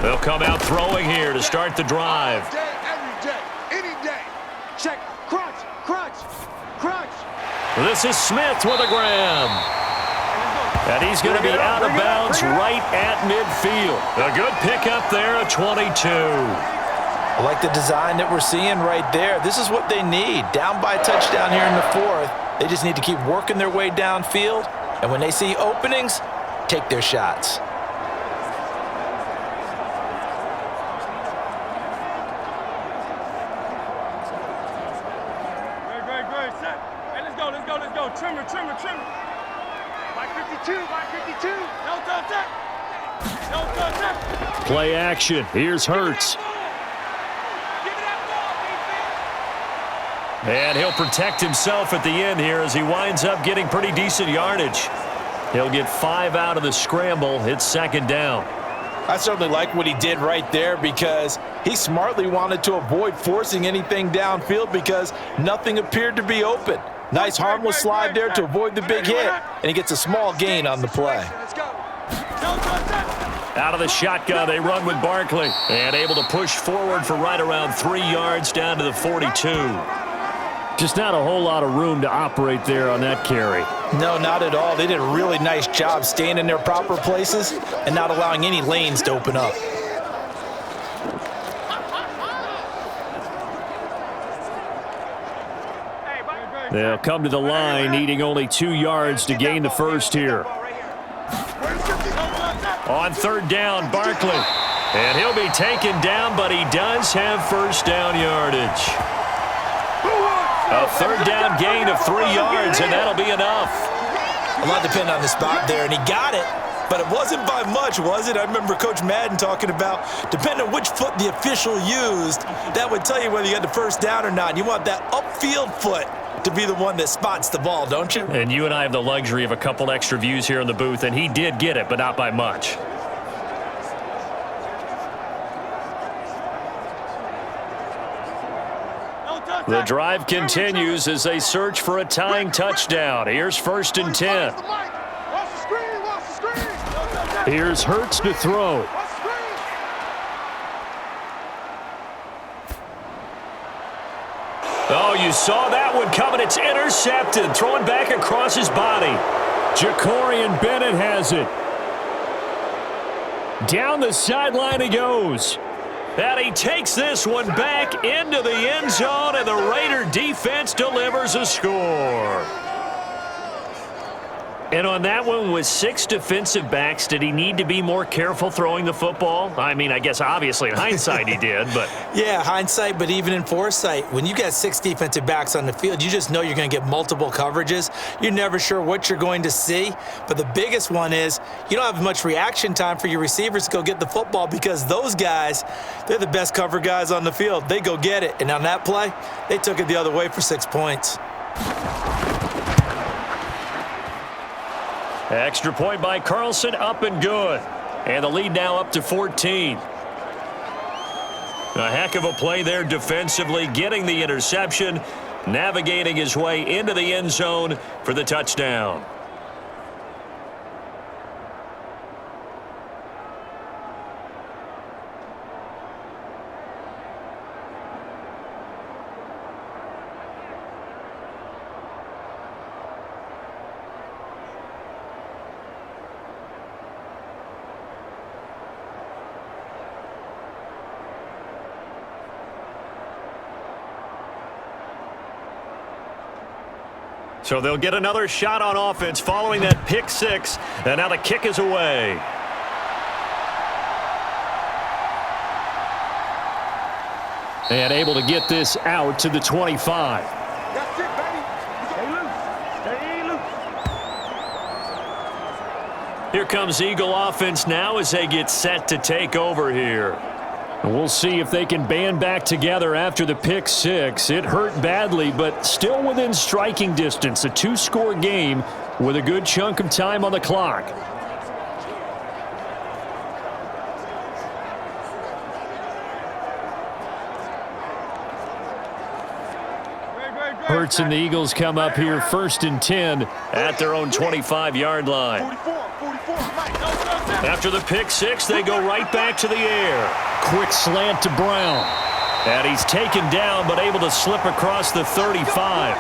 They'll come out throwing here to start the drive. Every day, any day. Check, crunch, crunch, crunch. This is Smith with a grab. And he's going to be out of bounds right at midfield. A good pickup there, a 22. I like the design that we're seeing right there. This is what they need. Down by a touchdown here in the fourth. They just need to keep working their way downfield. And when they see openings, take their shots. Great. Set. Hey, let's go. Trimmer. By 52. No touch. Play action. Here's Hurts. And he'll protect himself at the end here as he winds up getting pretty decent yardage. He'll get 5 out of the scramble. It's second down. I certainly like what he did right there because he smartly wanted to avoid forcing anything downfield because nothing appeared to be open. Nice harmless slide there to avoid the big hit, and he gets a small gain on the play. Out of the shotgun, they run with Barkley. And able to push forward for right around 3 yards down to the 42. Just not a whole lot of room to operate there on that carry. No, not at all. They did a really nice job staying in their proper places and not allowing any lanes to open up. They'll come to the line, needing only 2 yards to gain the first here. On third down, Barkley. And he'll be taken down, but he does have first down yardage. A third down gain of 3 yards, and that'll be enough. A lot depended on the spot there, and he got it. But it wasn't by much, was it? I remember Coach Madden talking about, depending on which foot the official used, that would tell you whether you got the first down or not. You want that upfield foot to be the one that spots the ball, don't you? And you and I have the luxury of a couple extra views here in the booth, and he did get it, but not by much. The drive continues as they search for a tying touchdown. Here's first and 10. Here's Hurts to throw. Oh, you saw that one coming. It's intercepted. Throwing back across his body. Jacorian Bennett has it. Down the sideline he goes. And he takes this one back into the end zone, and the Raider defense delivers a score. And on that one, with 6 defensive backs, did he need to be more careful throwing the football? I mean, I guess obviously in hindsight he did, but... Yeah, hindsight, but even in foresight, when you got 6 defensive backs on the field, you just know you're going to get multiple coverages. You're never sure what you're going to see. But the biggest one is you don't have much reaction time for your receivers to go get the football because those guys, they're the best cover guys on the field. They go get it. And on that play, they took it the other way for 6 points. Extra point by Carlson, up and good. And the lead now up to 14. A heck of a play there defensively, getting the interception, navigating his way into the end zone for the touchdown. So they'll get another shot on offense following that pick 6, and now the kick is away. And able to get this out to the 25. That's it, baby. Stay loose. Here comes Eagle offense now as they get set to take over here. And we'll see if they can band back together after the pick 6. It hurt badly, but still within striking distance. A 2-score game with a good chunk of time on the clock. Hurts and the Eagles come up here first and 10 at their own 25-yard line. After the pick 6, they go right back to the air. Quick slant to Brown. And he's taken down but able to slip across the 35.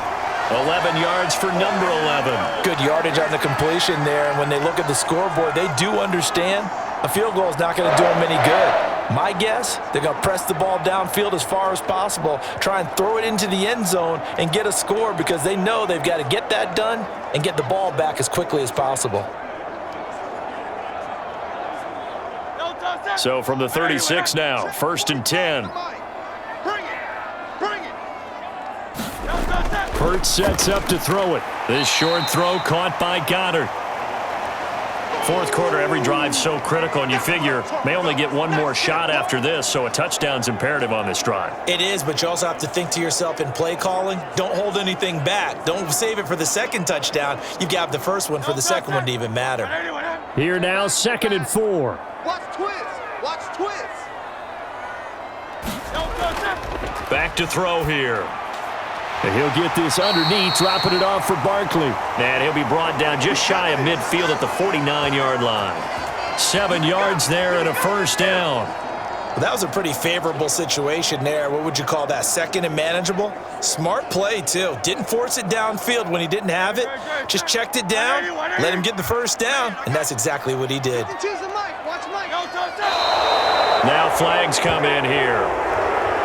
11 yards for number 11. Good yardage on the completion there, and when they look at the scoreboard, they do understand a field goal is not going to do them any good. My guess, they're going to press the ball downfield as far as possible, try and throw it into the end zone and get a score because they know they've got to get that done and get the ball back as quickly as possible. So from the 36 now, 1st and 10. Hurts sets up to throw it. This short throw caught by Goddard. Fourth quarter, every drive so critical, and you figure may only get one more shot after this, so a touchdown's imperative on this drive. It is, but you also have to think to yourself in play calling, don't hold anything back. Don't save it for the second touchdown. You've got the first one for the second one to even matter. Here now, 2nd and 4. Watch twist. Watch twist. Back to throw here. And he'll get this underneath, dropping it off for Barkley. And he'll be brought down just shy of midfield at the 49-yard line. 7 yards there and a first down. Well, that was a pretty favorable situation there. What would you call that? Second and manageable? Smart play, too. Didn't force it downfield when he didn't have it. Just checked it down, let him get the first down, and that's exactly what he did. Now flags come in here.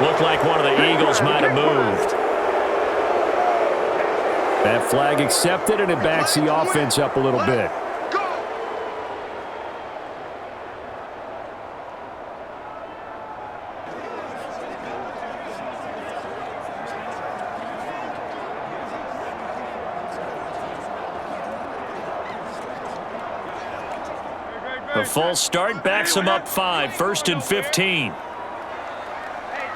Looked like one of the Eagles might have moved. That flag accepted, and it backs the offense up a little bit. The false start backs him up 5, 1st and 15.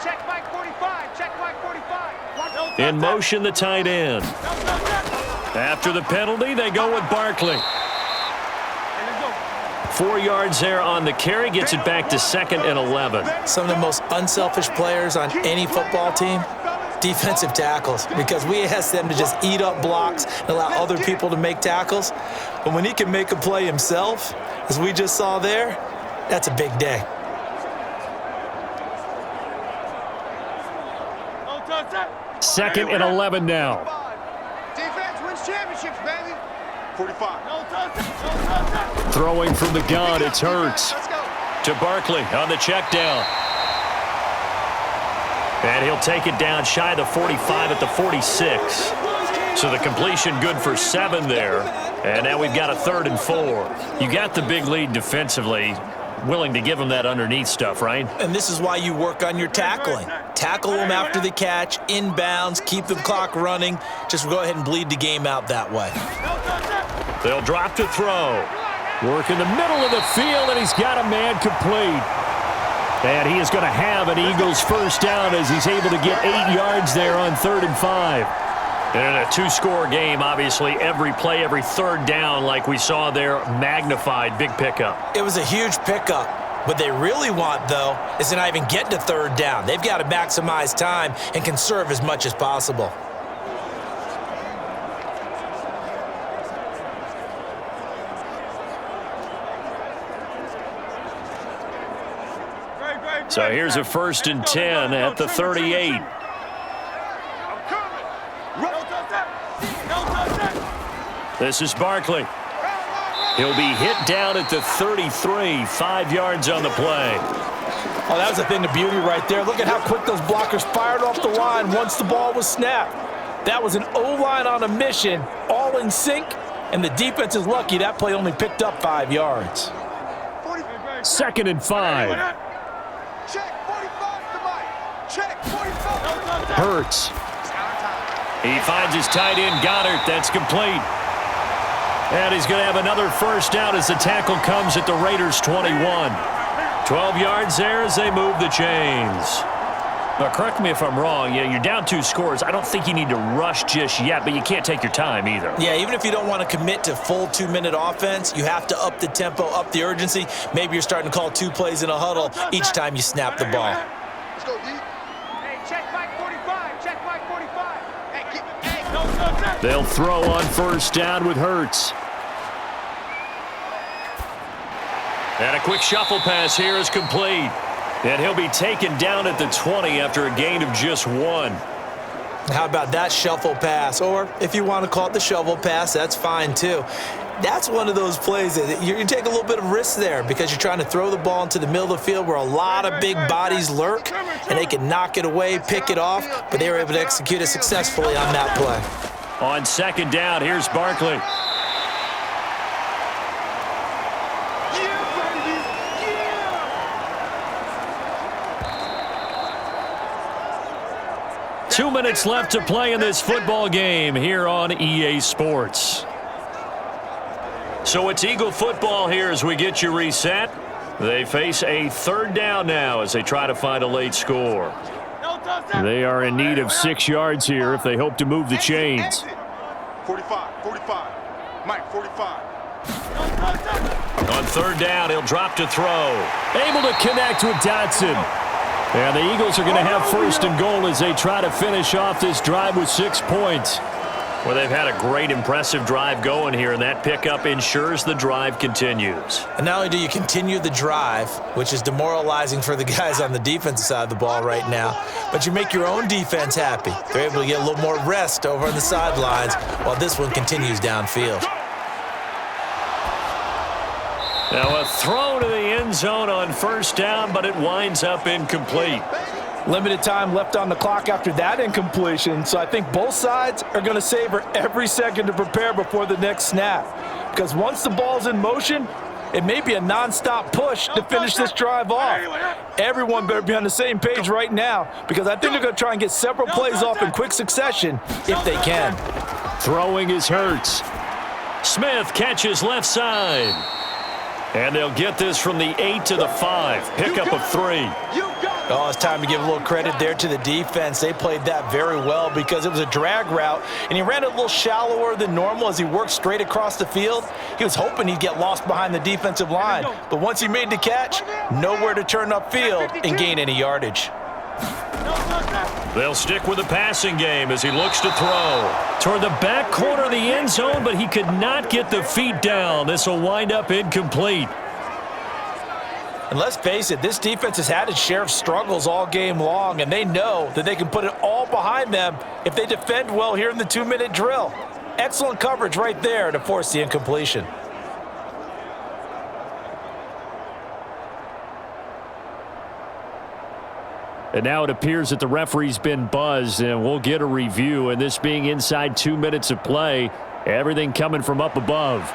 Check Mike 45. Check Mike 45. In motion, the tight end. After the penalty, they go with Barkley. 4 yards there on the carry, gets it back to 2nd and 11. Some of the most unselfish players on any football team, defensive tackles, because we ask them to just eat up blocks and allow other people to make tackles. But when he can make a play himself, as we just saw there, that's a big day. Second and 11 now. Defense wins championships, baby. 45. Throwing from the gun, it's Hurts. Let's go. To Barkley on the check down. And he'll take it down shy of the 45 at the 46. So the completion good for 7 there. And now we've got a 3rd and 4. You got the big lead defensively. Willing to give them that underneath stuff, right? And this is why you work on your tackling. Tackle them after the catch, inbounds, keep the clock running. Just go ahead and bleed the game out that way. They'll drop to throw. Work in the middle of the field, and he's got a man complete. And he is going to have an Eagles first down as he's able to get 8 yards there on 3rd and 5. And in a 2-score game, obviously, every play, every 3rd down, like we saw there, magnified, big pickup. It was a huge pickup. What they really want, though, is to not even get to 3rd down. They've got to maximize time and conserve as much as possible. So here's a 1st and 10 at the 38. This is Barkley. He'll be hit down at the 33, 5 yards on the play. Oh, that was a thing of beauty right there. Look at how quick those blockers fired off the line once the ball was snapped. That was an O-line on a mission, all in sync, and the defense is lucky that play only picked up 5 yards. 2nd and 5. Check 45 to Mike. Check 45. Hurts. He finds his tight end, Goddard. That's complete. And he's going to have another first down as the tackle comes at the Raiders' 21. 12 yards there as they move the chains. Now, correct me if I'm wrong. Yeah, you're down 2 scores. I don't think you need to rush just yet, but you can't take your time either. Yeah, even if you don't want to commit to full 2-minute offense, you have to up the tempo, up the urgency. Maybe you're starting to call 2 plays in a huddle each time you snap the ball. Let's go, D. Hey, check Mike 45. Check Mike 45. Hey, They'll throw on first down with Hurts. And a quick shuffle pass here is complete. And he'll be taken down at the 20 after a gain of just 1. How about that shuffle pass? Or if you want to call it the shovel pass, that's fine too. That's one of those plays that you take a little bit of risk there because you're trying to throw the ball into the middle of the field where a lot of big bodies lurk, and they can knock it away, pick it off, but they were able to execute it successfully on that play. On second down, here's Barkley. Yeah, 2 minutes left to play in this football game here on EA Sports. So it's Eagle football here as we get you reset. They face a third down now as they try to find a late score. They are in need of 6 yards here if they hope to move the chains. 45. Mike, 45. On third down, he'll drop to throw. Able to connect with Dotson. And the Eagles are going to have first and goal as they try to finish off this drive with 6 points. Well, they've had a great, impressive drive going here, and that pickup ensures the drive continues. And not only do you continue the drive, which is demoralizing for the guys on the defensive side of the ball right now, but you make your own defense happy. They're able to get a little more rest over on the sidelines while this one continues downfield. Now a throw to the end zone on first down, but it winds up incomplete. Limited time left on the clock after that incompletion, so I think both sides are going to savor every second to prepare before the next snap. Because once the ball's in motion, it may be a non-stop push to finish this drive off. Everyone better be on the same page right now because I think they're going to try and get several plays off in quick succession if they can. Throwing is Hurts. Smith catches left side. And they'll get this from the 8 to the 5. Pickup of 3. Oh, it's time to give a little credit there to the defense. They played that very well because it was a drag route, and he ran it a little shallower than normal as he worked straight across the field. He was hoping he'd get lost behind the defensive line, but once he made the catch, nowhere to turn upfield and gain any yardage. They'll stick with the passing game as he looks to throw. Toward the back corner of the end zone, but he could not get the feet down. This will wind up incomplete. And let's face it, this defense has had its share of struggles all game long, and they know that they can put it all behind them if they defend well here in the 2-minute drill. Excellent coverage right there to force the incompletion. And now it appears that the referee's been buzzed, and we'll get a review. And this being inside 2 minutes of play, everything coming from up above.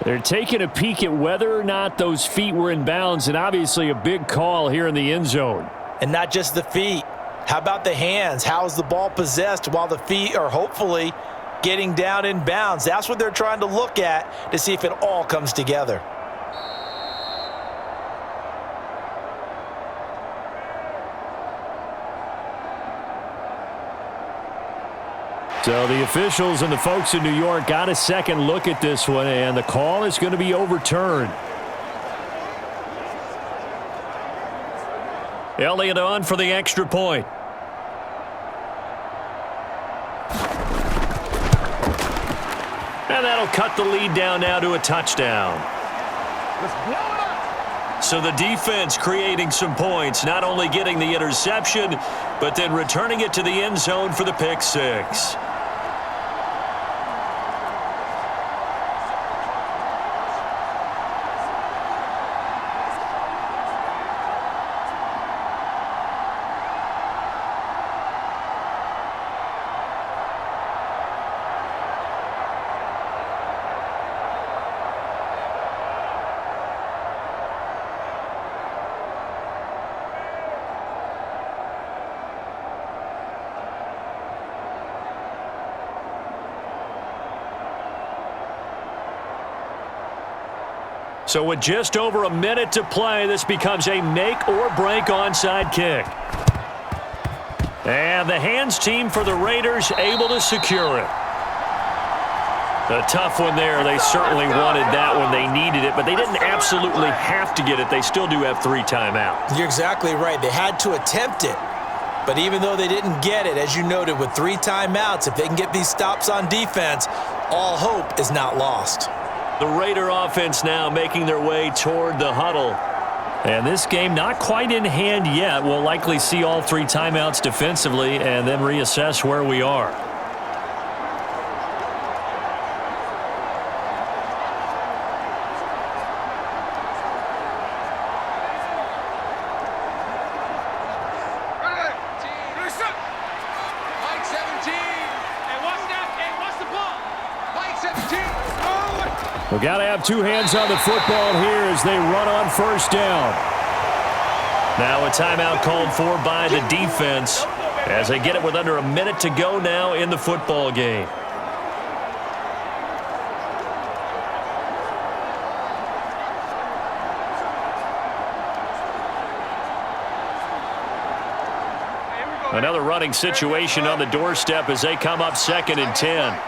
They're taking a peek at whether or not those feet were in bounds, and obviously a big call here in the end zone. And not just the feet. How about the hands? How is the ball possessed while the feet are hopefully getting down in bounds? That's what they're trying to look at to see if it all comes together. So the officials and the folks in New York got a second look at this one, and the call is going to be overturned. Elliott on for the extra point. And that'll cut the lead down now to a touchdown. So the defense creating some points, not only getting the interception, but then returning it to the end zone for the pick six. So with just over a minute to play, this becomes a make-or-break onside kick. And the hands team for the Raiders able to secure it. A tough one there. They certainly wanted that one. They needed it, but they didn't absolutely have to get it. They still do have 3 timeouts. You're exactly right. They had to attempt it. But even though they didn't get it, as you noted, with 3 timeouts, if they can get these stops on defense, all hope is not lost. The Raider offense now making their way toward the huddle. And this game not quite in hand yet. We'll likely see all 3 timeouts defensively and then reassess where we are. We've got to have 2 hands on the football here as they run on first down. Now a timeout called for by the defense as they get it with under a minute to go now in the football game. Another running situation on the doorstep as they come up 2nd and 10.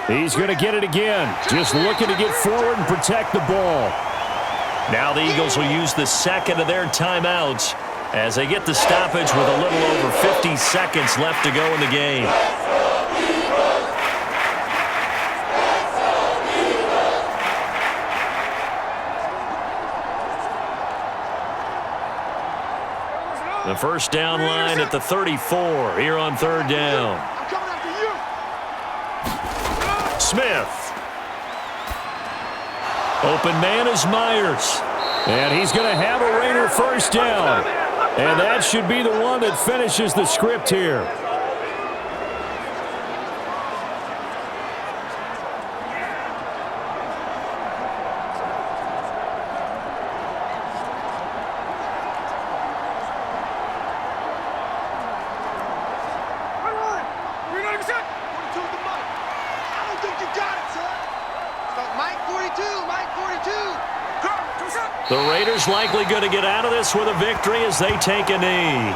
He's going to get it again. Just looking to get forward and protect the ball. Now the Eagles will use the 2nd of their timeouts as they get the stoppage with a little over 50 seconds left to go in the game. The first down line at the 34 here on 3rd down. Smith. Open man is Myers. And he's going to have a Raider first down. And that should be the one that finishes the script here. The Raiders likely going to get out of this with a victory as they take a knee.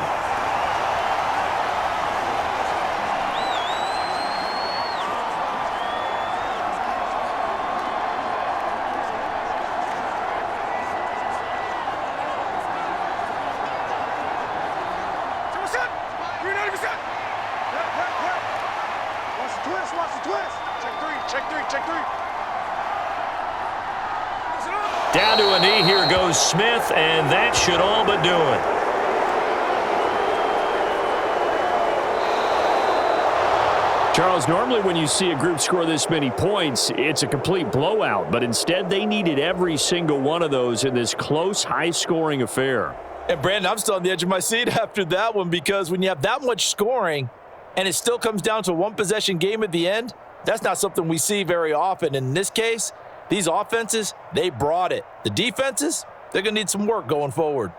Down to a knee, here goes Smith, and that should all but do it. Charles, normally when you see a group score this many points, it's a complete blowout, but instead they needed every single one of those in this close, high-scoring affair. And Brandon, I'm still on the edge of my seat after that one because when you have that much scoring and it still comes down to a one-possession game at the end, that's not something we see very often. In this case, these offenses, they brought it. The defenses, they're going to need some work going forward.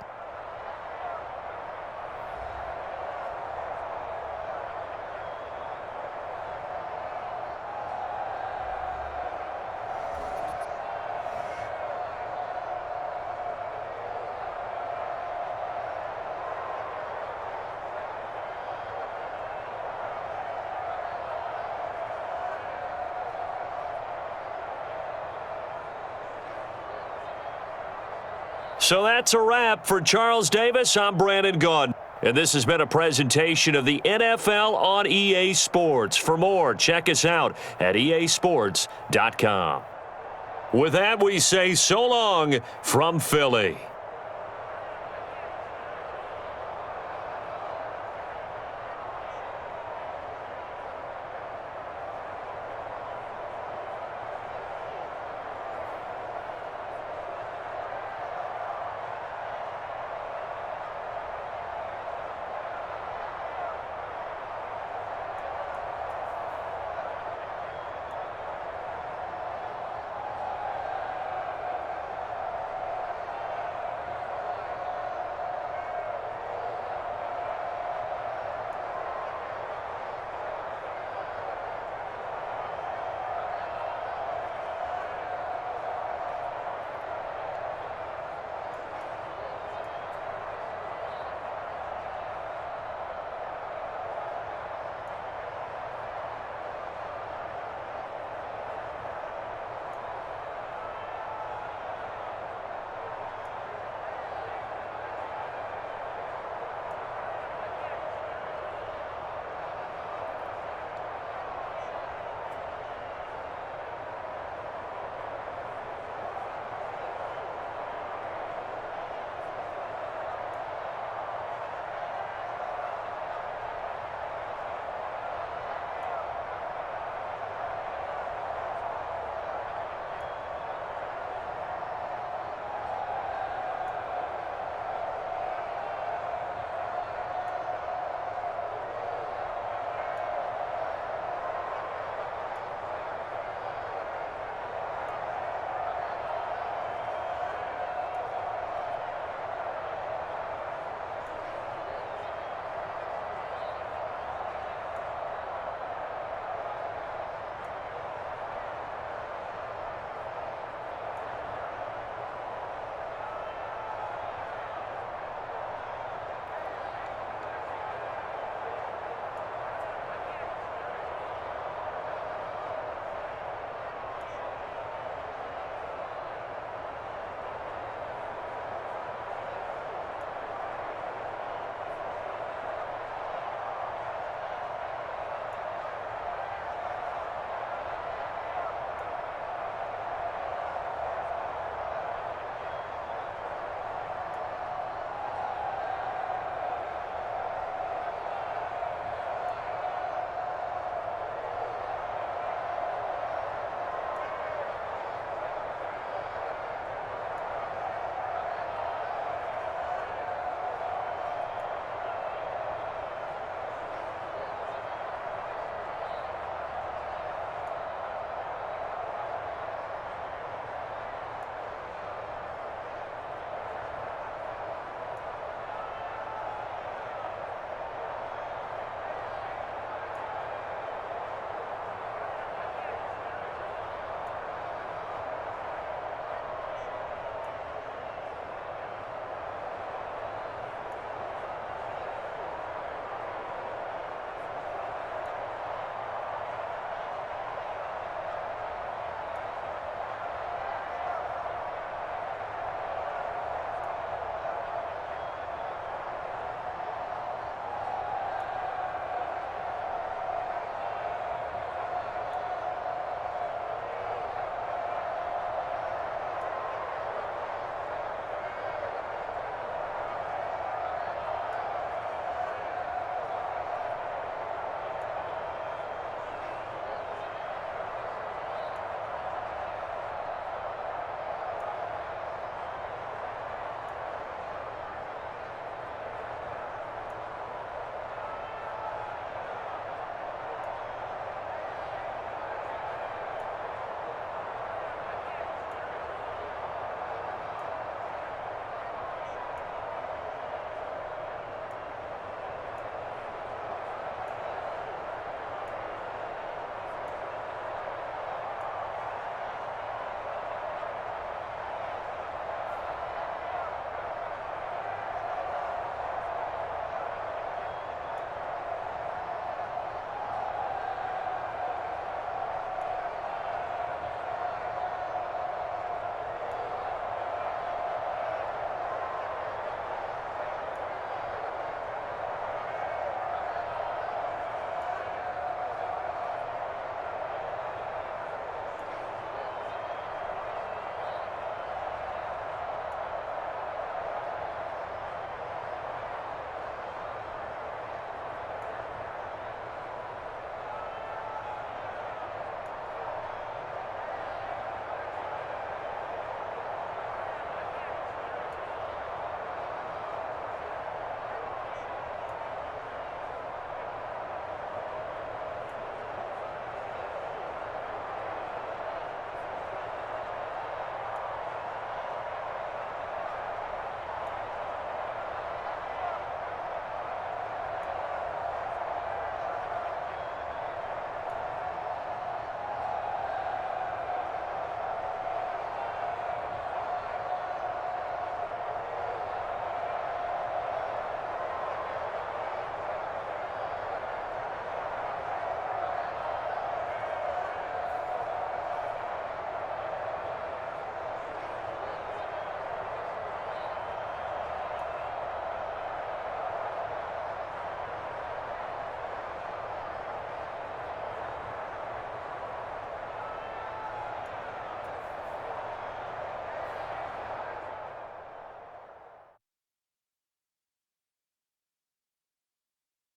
So that's a wrap for Charles Davis. I'm Brandon Gaudin. And this has been a presentation of the NFL on EA Sports. For more, check us out at easports.com. With that, we say so long from Philly.